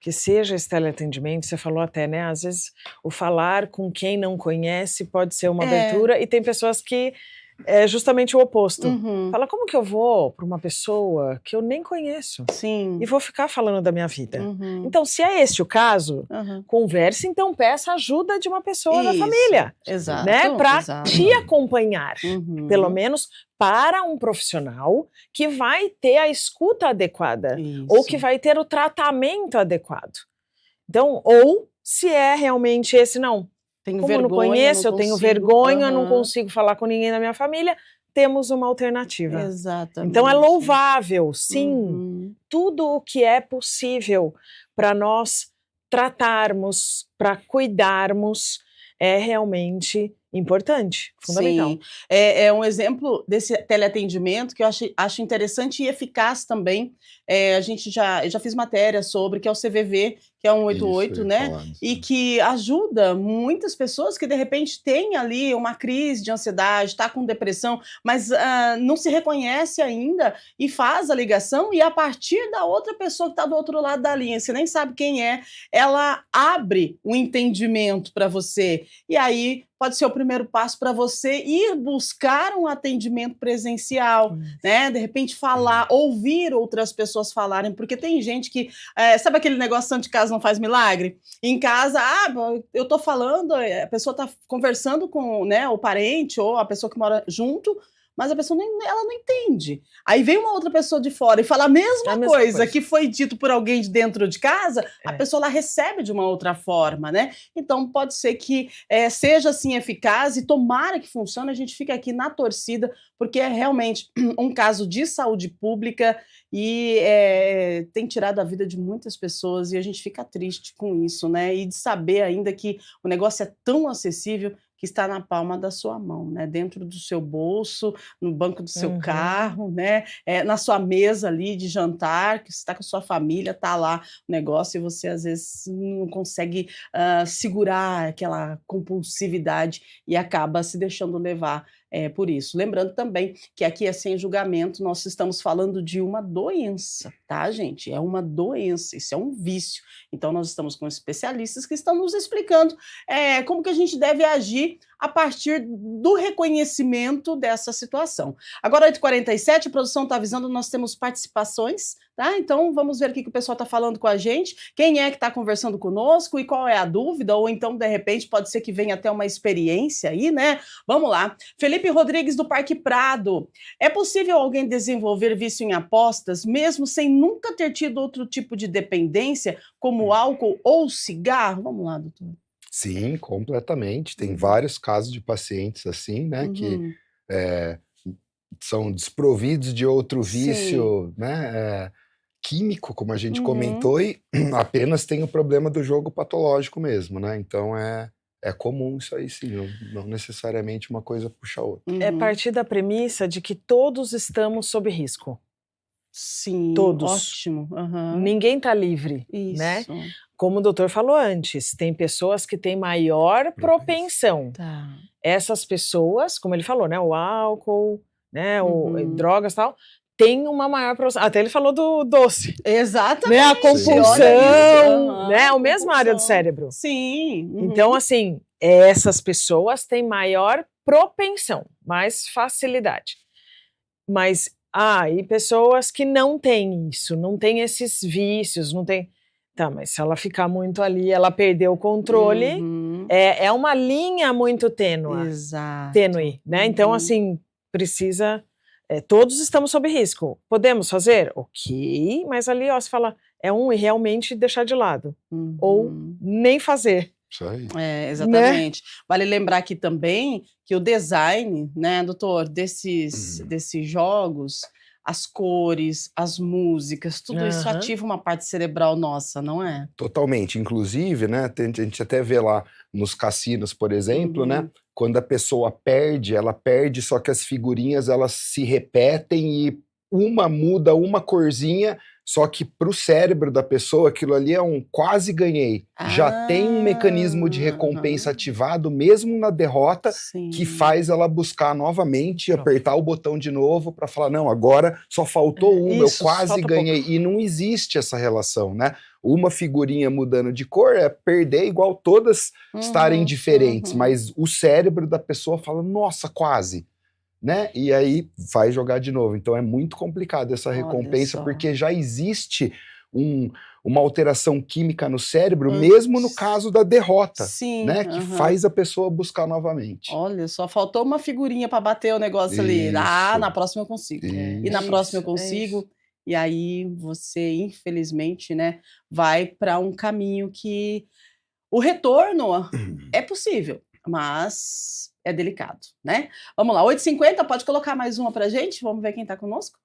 Speaker 3: que seja esse teleatendimento, você falou até, né? Às vezes o falar com quem não conhece pode ser uma abertura, e tem pessoas que é justamente o oposto. Fala, como que eu vou para uma pessoa que eu nem conheço?
Speaker 1: Sim.
Speaker 3: E vou ficar falando da minha vida. Então, se é esse o caso, converse, então peça ajuda de uma pessoa da família.
Speaker 1: Exato.
Speaker 3: Né? Para te acompanhar, pelo menos para um profissional que vai ter a escuta adequada, ou que vai ter o tratamento adequado. Então, ou se é realmente esse, não. Como eu não conheço, eu tenho vergonha, eu não consigo falar com ninguém da minha família, temos uma alternativa.
Speaker 1: Exatamente.
Speaker 3: Então é louvável, sim, tudo o que é possível para nós tratarmos, para cuidarmos, é realmente importante, fundamental.
Speaker 1: Sim, é um exemplo desse teleatendimento que eu acho interessante e eficaz também. Eu já fiz matéria sobre, que é o CVV, que é 188, né? E que ajuda muitas pessoas que de repente têm ali uma crise de ansiedade, está com depressão, mas não se reconhece ainda e faz a ligação, e a partir da outra pessoa que está do outro lado da linha, você nem sabe quem é, ela abre um entendimento para você. E aí pode ser o primeiro passo para você ir buscar um atendimento presencial, né? De repente falar, ouvir outras pessoas falarem, porque tem gente que, sabe aquele negócio santo de casa não faz milagre? Em casa, eu tô falando, a pessoa tá conversando com, né, o parente ou a pessoa que mora junto, mas a pessoa ela não entende. Aí vem uma outra pessoa de fora e fala a mesma coisa que foi dito por alguém de dentro de casa, a pessoa lá recebe de uma outra forma, né? Então pode ser que seja assim eficaz, e tomara que funcione, a gente fica aqui na torcida, porque é realmente um caso de saúde pública e tem tirado a vida de muitas pessoas, e a gente fica triste com isso, né? E de saber ainda que o negócio é tão acessível que está na palma da sua mão, né? Dentro do seu bolso, no banco do seu carro, né? Na sua mesa ali de jantar, que você está com a sua família, está lá o negócio, e você às vezes não consegue segurar aquela compulsividade e acaba se deixando levar por isso. Lembrando também que aqui é sem julgamento, nós estamos falando de uma doença, tá, gente? É uma doença, isso é um vício. Então nós estamos com especialistas que estão nos explicando como que a gente deve agir a partir do reconhecimento dessa situação. Agora, 8h47, a produção está avisando, nós temos participações, tá? Então vamos ver o que o pessoal está falando com a gente, quem é que está conversando conosco e qual é a dúvida, ou então, de repente, pode ser que venha até uma experiência aí, né? Vamos lá. Felipe Rodrigues, do Parque Prado. É possível alguém desenvolver vício em apostas, mesmo sem nunca ter tido outro tipo de dependência, como álcool ou cigarro? Vamos lá, doutor.
Speaker 2: Sim, completamente. Tem vários casos de pacientes assim, né, que são desprovidos de outro vício, né, químico, como a gente comentou, e apenas tem o problema do jogo patológico mesmo, né? Então é comum isso aí, sim, não necessariamente uma coisa puxa a outra.
Speaker 3: É partir da premissa de que todos estamos sob risco.
Speaker 1: Sim,
Speaker 3: todos.
Speaker 1: Ótimo.
Speaker 3: Ninguém está livre, né? Como o doutor falou antes, tem pessoas que têm maior propensão.
Speaker 1: Tá.
Speaker 3: Essas pessoas, como ele falou, né, o álcool, né, drogas e tal, tem uma maior propensão. Até ele falou do doce.
Speaker 1: Exatamente.
Speaker 3: Né, a compulsão, né, a mesma área do cérebro.
Speaker 1: Sim.
Speaker 3: Então, assim, essas pessoas têm maior propensão, mais facilidade. Mas, e pessoas que não têm isso, não têm esses vícios, não tem... Tá, mas se ela ficar muito ali, ela perdeu o controle, é uma linha muito tênue.
Speaker 1: Exato.
Speaker 3: Tênue, né? Então, assim, precisa... todos estamos sob risco. Podemos fazer? Ok, mas ali, ó, você fala, e realmente deixar de lado. Ou nem fazer.
Speaker 2: Isso aí.
Speaker 1: Exatamente. Né? Vale lembrar aqui também que o design, né, doutor, desses jogos, as cores, as músicas, tudo isso ativa uma parte cerebral nossa, não é?
Speaker 2: Totalmente. Inclusive, né, a gente até vê lá nos cassinos, por exemplo, né, quando a pessoa perde, ela perde, só que as figurinhas elas se repetem e uma muda uma corzinha, Só que para o cérebro da pessoa, aquilo ali é um quase ganhei. Já tem um mecanismo de recompensa ativado, mesmo na derrota, que faz ela buscar novamente, apertar o botão de novo para falar, não, agora só faltou uma, eu quase ganhei. E não existe essa relação, né? Uma figurinha mudando de cor é perder igual todas estarem diferentes, mas o cérebro da pessoa fala, nossa, quase. Né? E aí vai jogar de novo. Então é muito complicado essa recompensa, porque já existe uma alteração química no cérebro, mesmo no caso da derrota, né? Que faz a pessoa buscar novamente.
Speaker 1: Olha, só faltou uma figurinha para bater o negócio ali. Ah, na próxima eu consigo. E na próxima eu consigo. E aí você, infelizmente, né, vai para um caminho que o retorno é possível, mas é delicado, né? Vamos lá, 8h50, pode colocar mais uma pra gente? Vamos ver quem tá conosco?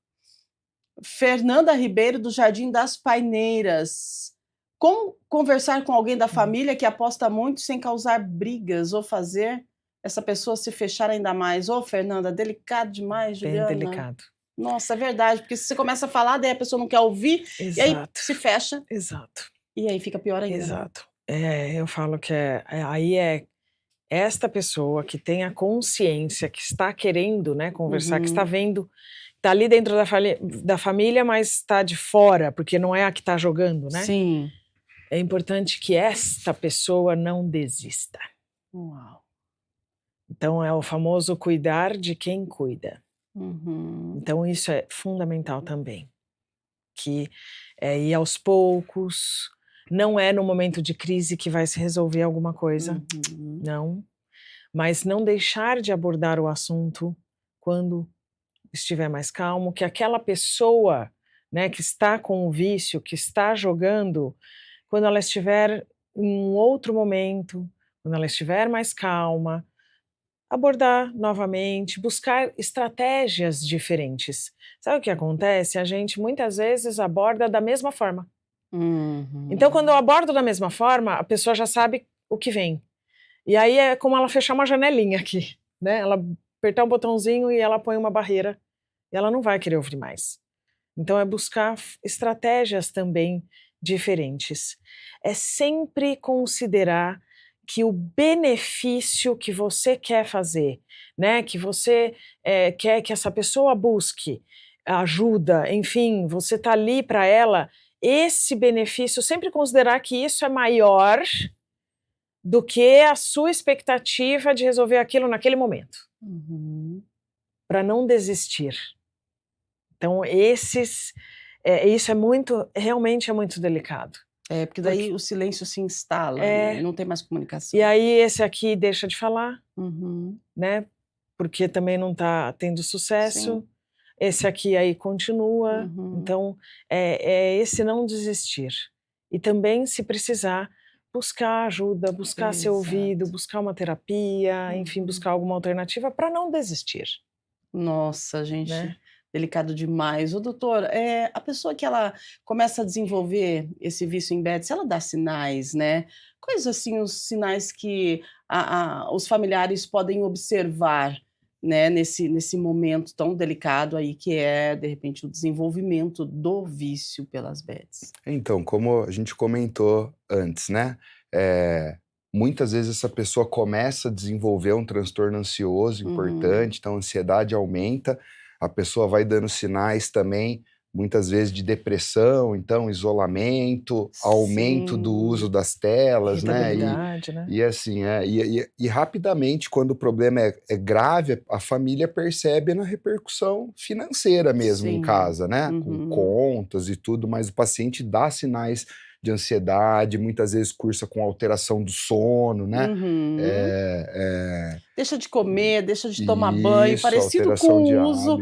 Speaker 1: Fernanda Ribeiro, do Jardim das Paineiras. Como conversar com alguém da família que aposta muito sem causar brigas ou fazer essa pessoa se fechar ainda mais? Ô, Fernanda, delicado demais, Juliana.
Speaker 3: Bem delicado.
Speaker 1: Nossa, é verdade, porque se você começa a falar, daí a pessoa não quer ouvir, e aí se fecha.
Speaker 3: Exato.
Speaker 1: E aí fica pior ainda.
Speaker 3: Exato. Eu falo que aí é esta pessoa que tem a consciência, que está querendo, né, conversar, que está vendo, está ali dentro da família, mas está de fora, porque não é a que está jogando, né?
Speaker 1: Sim.
Speaker 3: É importante que esta pessoa não desista.
Speaker 1: Uau.
Speaker 3: Então é o famoso cuidar de quem cuida. Então isso é fundamental também. Que é ir aos poucos. Não é no momento de crise que vai se resolver alguma coisa, não. Mas não deixar de abordar o assunto quando estiver mais calmo, que aquela pessoa, né, que está com o vício, que está jogando, quando ela estiver em um outro momento, quando ela estiver mais calma, abordar novamente, buscar estratégias diferentes. Sabe o que acontece? A gente muitas vezes aborda da mesma forma. Então, quando eu abordo da mesma forma, a pessoa já sabe o que vem. E aí é como ela fechar uma janelinha aqui, né? Ela apertar um botãozinho e ela põe uma barreira e ela não vai querer ouvir mais. Então é buscar estratégias também diferentes. É sempre considerar que o benefício que você quer fazer, né? Que você quer que essa pessoa busque ajuda, enfim, você tá ali para ela. Esse benefício, sempre considerar que isso é maior do que a sua expectativa de resolver aquilo naquele momento. Para não desistir. Então, isso é realmente é muito delicado.
Speaker 1: Porque daí o silêncio se instala, né? Não tem mais comunicação.
Speaker 3: E aí esse aqui deixa de falar, né? Porque também não está tendo sucesso. Sim. Esse aqui aí continua, então é esse não desistir. E também, se precisar, buscar ajuda, buscar ser ouvido, buscar uma terapia, enfim, buscar alguma alternativa para não desistir.
Speaker 1: Nossa, gente, né? Delicado demais. Ô, doutor, a pessoa que ela começa a desenvolver esse vício em bed, se ela dá sinais, né? Quais, assim, os sinais que os familiares podem observar, né, nesse momento tão delicado aí que é, de repente, o desenvolvimento do vício pelas beds?
Speaker 2: Então, como a gente comentou antes, né, muitas vezes essa pessoa começa a desenvolver um transtorno ansioso importante, então a ansiedade aumenta, a pessoa vai dando sinais também, muitas vezes de depressão, então isolamento, aumento do uso das telas, né? E assim, e rapidamente, quando o problema é grave, a família percebe na repercussão financeira mesmo em casa, né? Com contas e tudo, mas o paciente dá sinais de ansiedade, muitas vezes cursa com alteração do sono, né?
Speaker 1: Deixa de comer, deixa de tomar banho, parecido com o uso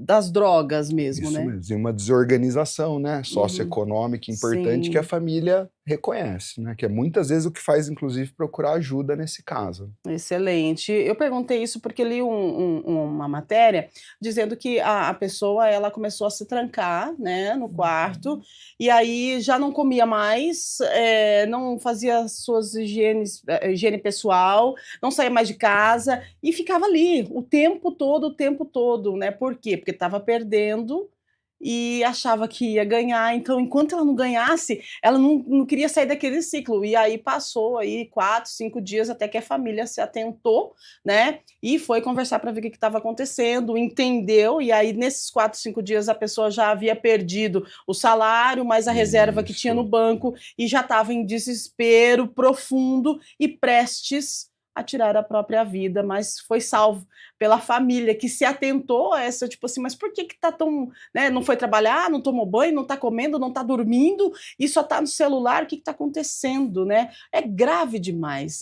Speaker 1: das drogas mesmo, né?
Speaker 2: Isso mesmo, e uma desorganização, né, socioeconômica importante que a família reconhece, né, que é muitas vezes o que faz, inclusive, procurar ajuda nesse caso.
Speaker 1: Excelente. Eu perguntei isso porque li uma matéria dizendo que a pessoa, ela começou a se trancar, né, no quarto, e aí já não comia mais, não fazia suas higiene pessoal, não saía mais de casa e ficava ali o tempo todo, né? Por quê? Porque estava perdendo e achava que ia ganhar, então enquanto ela não ganhasse, ela não queria sair daquele ciclo, e aí passou aí 4, 5 dias até que a família se atentou, né, e foi conversar para ver o que estava acontecendo, entendeu, e aí nesses 4, 5 dias a pessoa já havia perdido o salário, mais a reserva que tinha no banco, e já estava em desespero profundo e prestes a tirar a própria vida, mas foi salvo pela família que se atentou a essa, tipo assim, mas por que tá tão, né, não foi trabalhar, não tomou banho, não tá comendo, não tá dormindo e só tá no celular, o que tá acontecendo, né? É grave demais,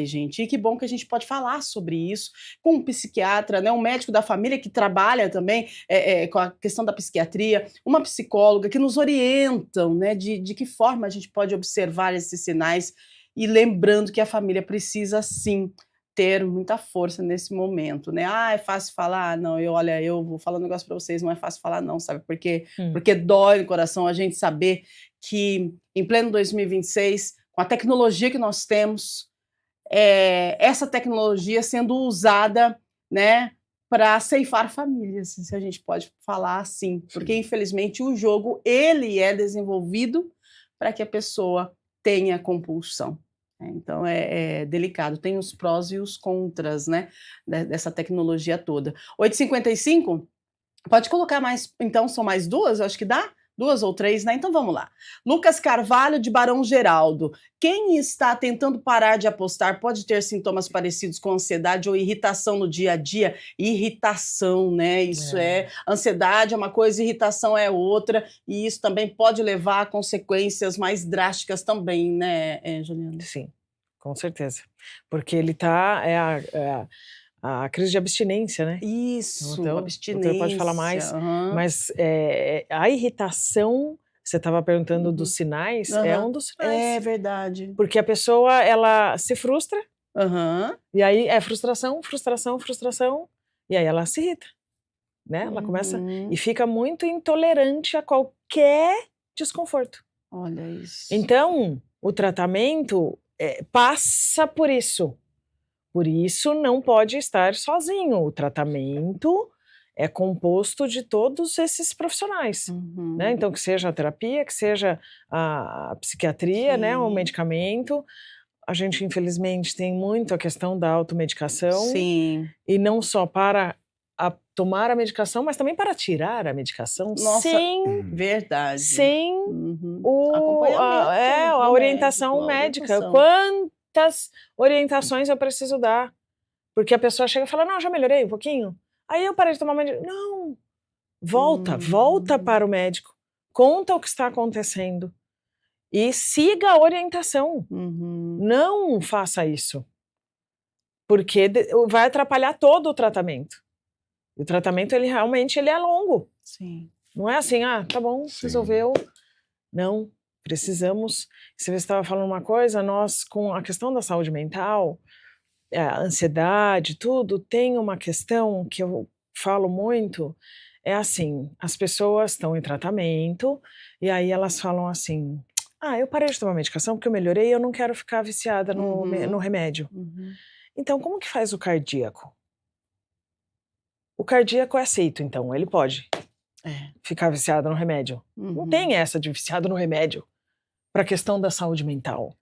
Speaker 1: gente, e que bom que a gente pode falar sobre isso com um psiquiatra, né, um médico da família que trabalha também com a questão da psiquiatria, uma psicóloga que nos orientam, né, de que forma a gente pode observar esses sinais e lembrando que a família precisa sim ter muita força nesse momento, né? Ah, é fácil falar? Não, eu vou falar um negócio para vocês, não é fácil falar não, sabe? Porque dói no coração a gente saber que em pleno 2026, com a tecnologia que nós temos, essa tecnologia sendo usada, né, para ceifar famílias, se a gente pode falar assim, porque infelizmente o jogo ele é desenvolvido para que a pessoa tenha compulsão. Então é delicado, tem os prós e os contras, né, dessa tecnologia toda. 8h55? Pode colocar mais, então são mais duas, eu acho que dá? 2 ou 3, né? Então vamos lá. Lucas Carvalho, de Barão Geraldo. Quem está tentando parar de apostar pode ter sintomas parecidos com ansiedade ou irritação no dia a dia? Irritação, né? Isso ansiedade é uma coisa, irritação é outra, e isso também pode levar a consequências mais drásticas também, né, Juliana?
Speaker 3: Sim, com certeza. Porque ele está... a crise de abstinência, né?
Speaker 1: Isso,
Speaker 3: então,
Speaker 1: abstinência.
Speaker 3: Você pode falar mais, mas a irritação, você estava perguntando dos sinais, é um dos sinais.
Speaker 1: É verdade.
Speaker 3: Porque a pessoa, ela se frustra, e aí é frustração, e aí ela se irrita, né? Ela começa e fica muito intolerante a qualquer desconforto.
Speaker 1: Olha isso.
Speaker 3: Então, o tratamento passa por isso. Por isso, não pode estar sozinho. O tratamento é composto de todos esses profissionais, né? Então, que seja a terapia, que seja a psiquiatria, né? O medicamento. A gente, infelizmente, tem muito a questão da automedicação.
Speaker 1: Sim.
Speaker 3: E não só para tomar a medicação, mas também para tirar a medicação.
Speaker 1: Nossa, verdade.
Speaker 3: Sem
Speaker 1: acompanhamento,
Speaker 3: a orientação médica. Quantas orientações eu preciso dar? Porque a pessoa chega e fala, não, já melhorei um pouquinho. Aí eu parei de tomar medicamento. Não, volta para o médico. Conta o que está acontecendo. E siga a orientação. Não faça isso. Porque vai atrapalhar todo o tratamento. E o tratamento, ele realmente é longo.
Speaker 1: Sim.
Speaker 3: Não é assim, tá bom, resolveu. Não, precisamos... Você estava falando uma coisa, nós, com a questão da saúde mental, a ansiedade, tudo, tem uma questão que eu falo muito, é assim, as pessoas estão em tratamento, e aí elas falam assim, eu parei de tomar medicação porque eu melhorei e eu não quero ficar viciada no remédio. Então, como que faz o cardíaco? O cardíaco é aceito, então, ele pode ficar viciado no remédio. Não tem essa de viciado no remédio para a questão da saúde mental,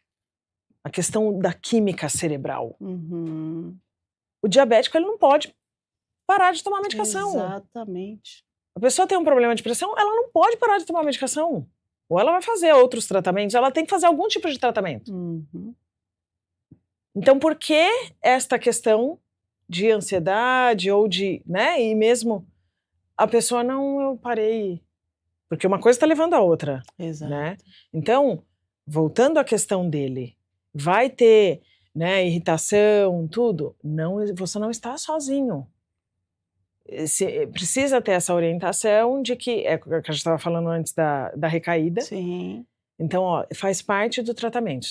Speaker 3: a questão da química cerebral. O diabético, ele não pode parar de tomar medicação.
Speaker 1: Exatamente.
Speaker 3: A pessoa tem um problema de pressão, ela não pode parar de tomar medicação. Ou ela vai fazer outros tratamentos, ela tem que fazer algum tipo de tratamento. Então, por que esta questão de ansiedade ou de, né, e mesmo a pessoa, não, eu parei, porque uma coisa está levando a outra.
Speaker 1: Exato.
Speaker 3: Né? Então, voltando à questão dele, vai ter, né, irritação, tudo, não, você não está sozinho. Precisa ter essa orientação de que, é o que a gente estava falando antes da recaída.
Speaker 1: Sim.
Speaker 3: Então, faz parte do tratamento.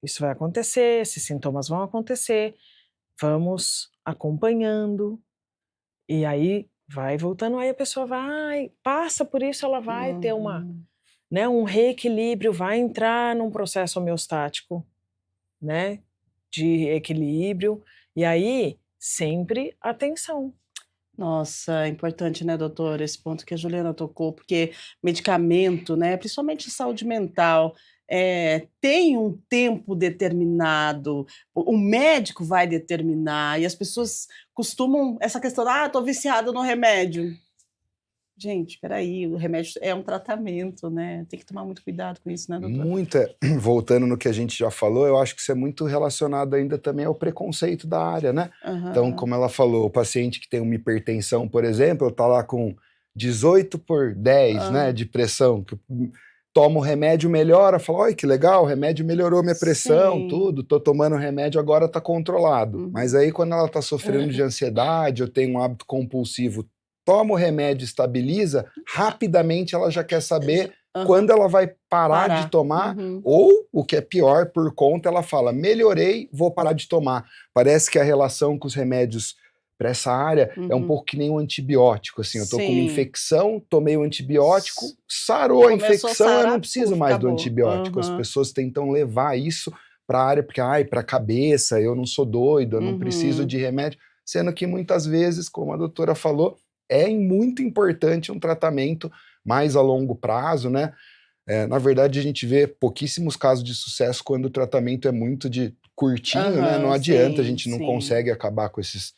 Speaker 3: Isso vai acontecer, esses sintomas vão acontecer, vamos acompanhando, e aí vai voltando, aí a pessoa passa por isso, ela vai ter né, um reequilíbrio, vai entrar num processo homeostático, né, de equilíbrio, e aí sempre atenção.
Speaker 1: Nossa, é importante, né, doutora, esse ponto que a Juliana tocou, porque medicamento, né, principalmente saúde mental, tem um tempo determinado, o médico vai determinar, e as pessoas costumam essa questão: "Ah, estou viciada no remédio". Gente, espera aí, o remédio é um tratamento, né, tem que tomar muito cuidado com isso, né, doutora?
Speaker 2: Muita, voltando no que a gente já falou, eu acho que isso é muito relacionado ainda também ao preconceito da área, né? Então,
Speaker 1: Aham.
Speaker 2: como ela falou, o paciente que tem uma hipertensão, por exemplo, tá lá com 18/10, né,
Speaker 1: Hã.
Speaker 2: de pressão, que toma o remédio, melhora, fala, olha que legal, o remédio melhorou minha pressão,
Speaker 1: Sim.
Speaker 2: tudo, tô tomando o remédio, agora tá controlado. Mas
Speaker 1: Uhum.
Speaker 2: aí quando ela tá sofrendo de ansiedade ou tem um hábito compulsivo, toma o remédio, estabiliza,
Speaker 1: Ah,
Speaker 2: rapidamente ela já quer
Speaker 1: já
Speaker 2: saber
Speaker 1: aham.
Speaker 2: quando ela vai parar de
Speaker 1: Parar.
Speaker 2: tomar,
Speaker 1: Uhum.
Speaker 2: ou, o que é pior, por conta, ela fala: melhorei, vou parar de tomar. Parece que a relação com os remédios para essa área é um
Speaker 1: Uhum.
Speaker 2: pouco que nem um antibiótico. Assim, eu estou com uma
Speaker 1: Sim.
Speaker 2: infecção, tomei o antibiótico,
Speaker 1: S
Speaker 2: sarou a
Speaker 1: Começou a
Speaker 2: infecção, eu não
Speaker 1: sarar,
Speaker 2: preciso
Speaker 1: puf,
Speaker 2: mais do
Speaker 1: acabou.
Speaker 2: antibiótico. As
Speaker 1: Aham.
Speaker 2: pessoas tentam levar isso para a área, porque, ai, para a cabeça, eu não sou doido, eu não preciso
Speaker 1: Uhum.
Speaker 2: de remédio, sendo que muitas vezes, como a doutora falou, é muito importante um tratamento mais a longo prazo, né? Na verdade, a gente vê pouquíssimos casos de sucesso quando o tratamento é muito de curtinho, né? Não
Speaker 1: Aham,
Speaker 2: adianta, a
Speaker 1: sim,
Speaker 2: gente não
Speaker 1: sim.
Speaker 2: consegue acabar com esses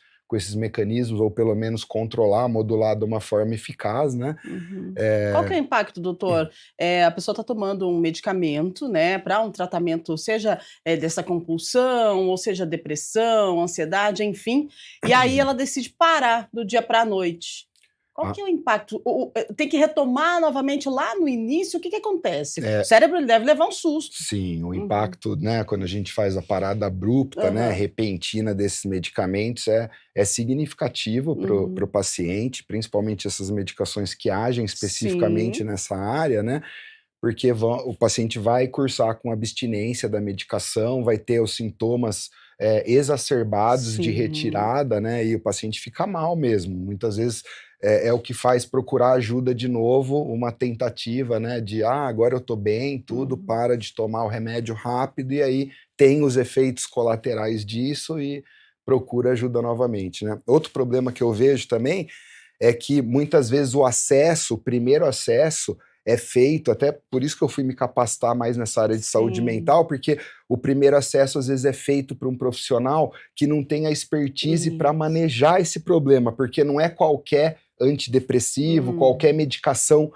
Speaker 2: mecanismos, ou pelo menos controlar, modular de uma forma eficaz, né?
Speaker 1: Uhum. Qual que
Speaker 2: É,
Speaker 1: é o impacto, doutor? A pessoa está tomando um medicamento, né, para um tratamento, seja, dessa compulsão, ou seja, depressão, ansiedade, enfim, e aí ela decide parar do dia para a noite. Qual
Speaker 2: a-
Speaker 1: que é o impacto? Tem que retomar novamente lá no início, o que que acontece? O
Speaker 2: é,
Speaker 1: cérebro ele deve levar um susto.
Speaker 2: sim, o
Speaker 1: Uhum.
Speaker 2: impacto, né, quando a gente faz a parada abrupta, né,
Speaker 1: Aham.
Speaker 2: repentina desses medicamentos é significativo para o
Speaker 1: Uhum.
Speaker 2: paciente, principalmente essas medicações que agem especificamente
Speaker 1: Sim,
Speaker 2: nessa área, né? Porque o paciente vai cursar com abstinência da medicação, vai ter os sintomas exacerbados de
Speaker 1: sim.
Speaker 2: retirada, né? E o paciente fica mal mesmo. Muitas vezes é o que faz procurar ajuda de novo, uma tentativa, né? De agora eu tô bem, tudo,
Speaker 1: Uhum.
Speaker 2: para de tomar o remédio rápido, e aí tem os efeitos colaterais disso e procura ajuda novamente, né? Outro problema que eu vejo também é que muitas vezes o acesso, o primeiro acesso, é feito, até por isso que eu fui me capacitar mais nessa área de saúde
Speaker 1: Sim.
Speaker 2: mental, porque o primeiro acesso às vezes é feito por um profissional que não tem a expertise para
Speaker 1: Isso.
Speaker 2: manejar esse problema, porque não é qualquer antidepressivo, qualquer
Speaker 1: Hum.
Speaker 2: medicação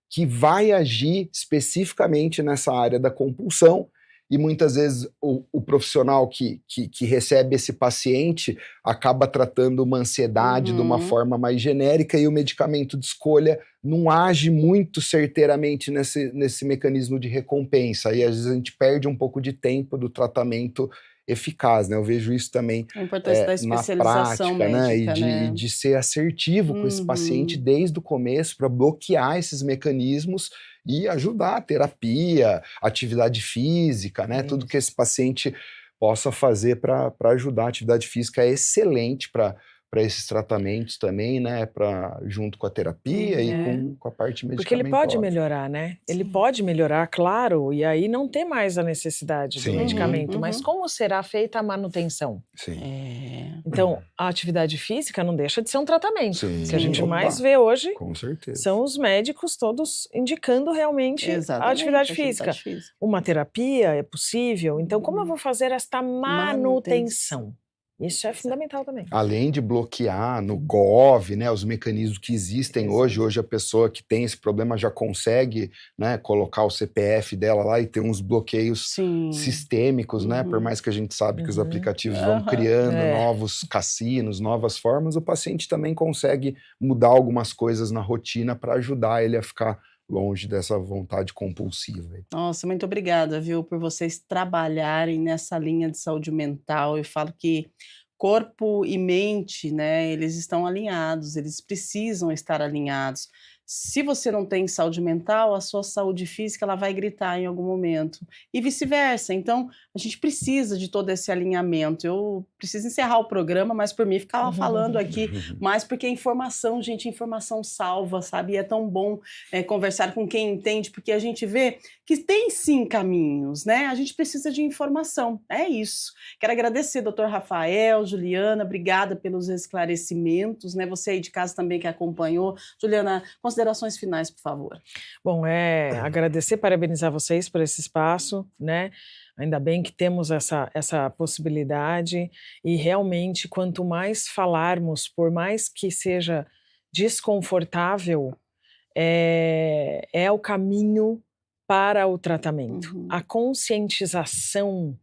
Speaker 2: que vai agir especificamente nessa área da compulsão, e muitas vezes o profissional que recebe esse paciente acaba tratando uma ansiedade de uma
Speaker 1: Uhum.
Speaker 2: forma mais genérica, e o medicamento de escolha não age muito certeiramente nesse mecanismo de recompensa. E às vezes a gente perde um pouco de tempo do tratamento eficaz, né? Eu vejo isso também
Speaker 1: A importância da
Speaker 2: na
Speaker 1: especialização
Speaker 2: prática, né? E
Speaker 1: médica,
Speaker 2: de,
Speaker 1: né.
Speaker 2: de ser assertivo com esse paciente
Speaker 1: Uhum.
Speaker 2: desde o começo para bloquear esses mecanismos e ajudar a terapia, atividade física, né? Tudo que esse
Speaker 3: Isso.
Speaker 2: paciente possa fazer para ajudar. A atividade física é excelente para esses tratamentos também, né? Para junto com a terapia e
Speaker 3: É.
Speaker 2: com a parte
Speaker 3: Porque ele pode
Speaker 2: medicamentosa.
Speaker 3: melhorar, né? Ele
Speaker 1: Sim.
Speaker 3: pode melhorar, claro, e aí não ter mais a necessidade do
Speaker 2: Sim,
Speaker 1: Uhum,
Speaker 3: medicamento, mas
Speaker 1: uhum.
Speaker 3: como será feita a manutenção?
Speaker 2: sim,
Speaker 1: É.
Speaker 3: Então, a atividade física não deixa de ser um tratamento. O que a
Speaker 2: sim,
Speaker 3: gente
Speaker 1: Sim.
Speaker 3: mais
Speaker 2: opa,
Speaker 3: vê hoje
Speaker 2: com certeza.
Speaker 3: são os médicos todos indicando realmente a
Speaker 1: Exatamente,
Speaker 3: atividade física.
Speaker 1: atividade física.
Speaker 3: Uma terapia é possível, então como eu
Speaker 1: Uhum.
Speaker 3: vou fazer esta
Speaker 1: Manutenção.
Speaker 3: manutenção? Isso é
Speaker 1: Exa
Speaker 3: fundamental também.
Speaker 2: Além de bloquear no Gov, né, os mecanismos que existem hoje,
Speaker 1: exato.
Speaker 2: hoje a pessoa que tem esse problema já consegue, né, colocar o CPF dela lá e ter uns bloqueios
Speaker 1: Sim.
Speaker 2: sistêmicos, né, por
Speaker 1: Uhum.
Speaker 2: mais que a gente sabe que os
Speaker 3: Uhum.
Speaker 2: aplicativos vão
Speaker 1: Aham.
Speaker 2: criando
Speaker 3: É.
Speaker 2: novos cassinos, novas formas, o paciente também consegue mudar algumas coisas na rotina para ajudar ele a ficar longe dessa vontade compulsiva aí.
Speaker 1: Nossa, muito obrigada, viu, por vocês trabalharem nessa linha de saúde mental. Eu falo que corpo e mente, né, eles estão alinhados, eles precisam estar alinhados. se você não tem saúde mental, a sua saúde física ela vai gritar em algum momento. E vice-versa. Então, a gente precisa de todo esse alinhamento. Eu preciso encerrar o programa, mas por mim ficava falando aqui, mais porque informação, gente, informação salva, sabe? E é tão bom conversar com quem entende, porque a gente vê que tem sim caminhos, né? A gente precisa de informação. É isso. Quero agradecer, doutor Rafael, Juliana, obrigada pelos esclarecimentos, né? Você aí de casa também que acompanhou. Juliana, considerações finais, por favor.
Speaker 3: Bom, agradecer, parabenizar vocês por esse espaço, né? Ainda bem que temos essa possibilidade e realmente quanto mais falarmos, por mais que seja desconfortável, é o caminho para o tratamento. A conscientização,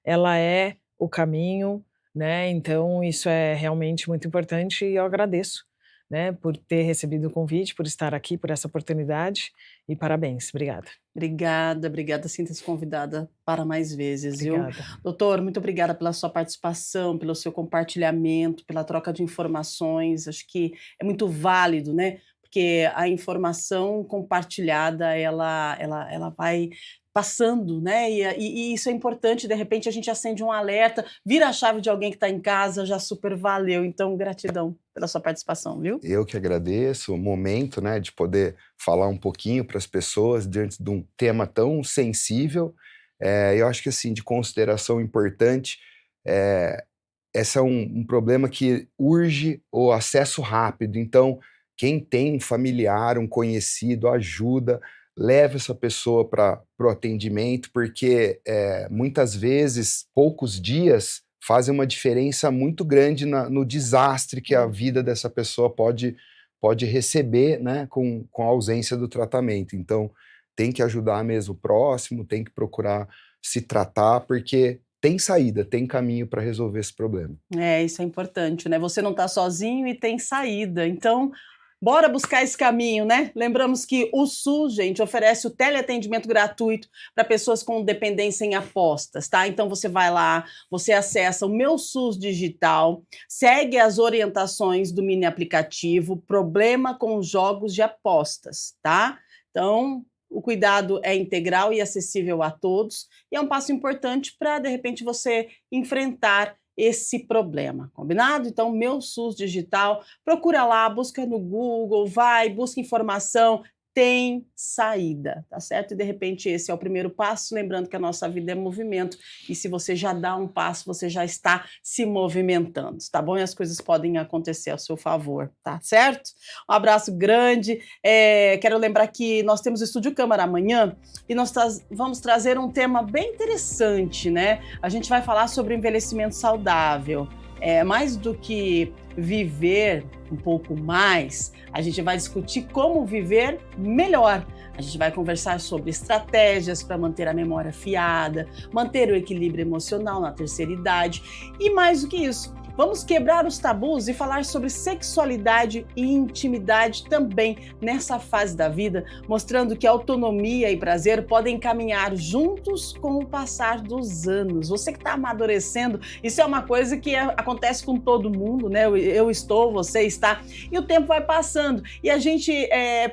Speaker 3: ela é o caminho, né? Então isso é realmente muito importante e eu agradeço, né, por ter recebido o convite, por estar aqui, por essa oportunidade e parabéns, obrigada.
Speaker 1: Obrigada, sinta-se convidada para mais vezes,
Speaker 3: Obrigada.
Speaker 1: Viu? Doutor, muito obrigada pela sua participação, pelo seu compartilhamento, pela troca de informações, acho que é muito válido, né, porque a informação compartilhada, ela vai passando, né? E isso é importante, de repente a gente acende um alerta, vira a chave de alguém que está em casa, já super valeu. Então, gratidão pela sua participação, viu?
Speaker 2: Eu que agradeço o momento, né, de poder falar um pouquinho para as pessoas diante de um tema tão sensível. Eu acho que, assim, de consideração importante, esse é um problema que urge o acesso rápido. Então, quem tem um familiar, um conhecido, ajuda, leve essa pessoa para o atendimento, porque muitas vezes, poucos dias fazem uma diferença muito grande no desastre que a vida dessa pessoa pode receber, né, com a ausência do tratamento. Então, tem que ajudar mesmo o próximo, tem que procurar se tratar, porque tem saída, tem caminho para resolver esse problema.
Speaker 1: Isso é importante, né? Você não está sozinho e tem saída. Então, bora buscar esse caminho, né? Lembramos que o SUS, gente, oferece o teleatendimento gratuito para pessoas com dependência em apostas, tá? Então você vai lá, você acessa o Meu SUS Digital, segue as orientações do mini aplicativo Problema com Jogos de Apostas, tá? Então, o cuidado é integral e acessível a todos e é um passo importante para, de repente, você enfrentar esse problema, combinado? Então, Meu SUS Digital, procura lá, busca no Google, busca informação, tem saída, tá certo? E de repente esse é o primeiro passo, lembrando que a nossa vida é movimento e se você já dá um passo, você já está se movimentando, tá bom? E as coisas podem acontecer ao seu favor, tá certo? Um abraço grande, quero lembrar que nós temos o Estúdio Câmara amanhã e nós vamos trazer um tema bem interessante, né? A gente vai falar sobre envelhecimento saudável. Mais do que viver um pouco mais, a gente vai discutir como viver melhor. A gente vai conversar sobre estratégias para manter a memória afiada, manter o equilíbrio emocional na terceira idade e mais do que isso, vamos quebrar os tabus e falar sobre sexualidade e intimidade também nessa fase da vida, mostrando que autonomia e prazer podem caminhar juntos com o passar dos anos. Você que está amadurecendo, isso é uma coisa que acontece com todo mundo, né? Eu estou, você está, e o tempo vai passando e a gente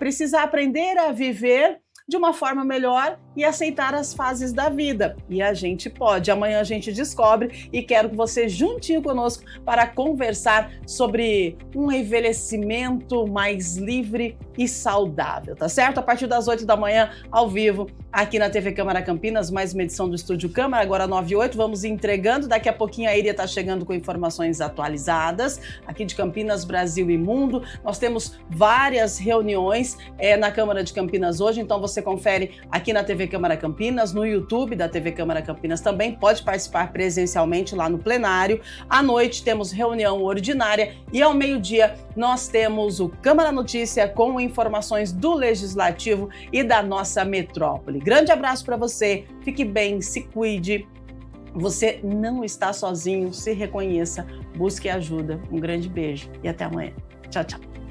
Speaker 1: precisa aprender a viver de uma forma melhor e aceitar as fases da vida. E a gente pode. Amanhã a gente descobre e quero que você juntinho conosco para conversar sobre um envelhecimento mais livre e saudável, tá certo? A partir das 8 da manhã, ao vivo, aqui na TV Câmara Campinas, mais uma edição do Estúdio Câmara, agora 9h08, vamos entregando. Daqui a pouquinho a Iria tá chegando com informações atualizadas, aqui de Campinas, Brasil e Mundo. Nós temos várias reuniões na Câmara de Campinas hoje, então você confere aqui na TV Câmara Campinas, no YouTube da TV Câmara Campinas também, pode participar presencialmente lá no plenário. À noite temos reunião ordinária e ao meio-dia nós temos o Câmara Notícia com informações do Legislativo e da nossa metrópole. Grande abraço para você, fique bem, se cuide, você não está sozinho, se reconheça, busque ajuda. Um grande beijo e até amanhã. Tchau, tchau.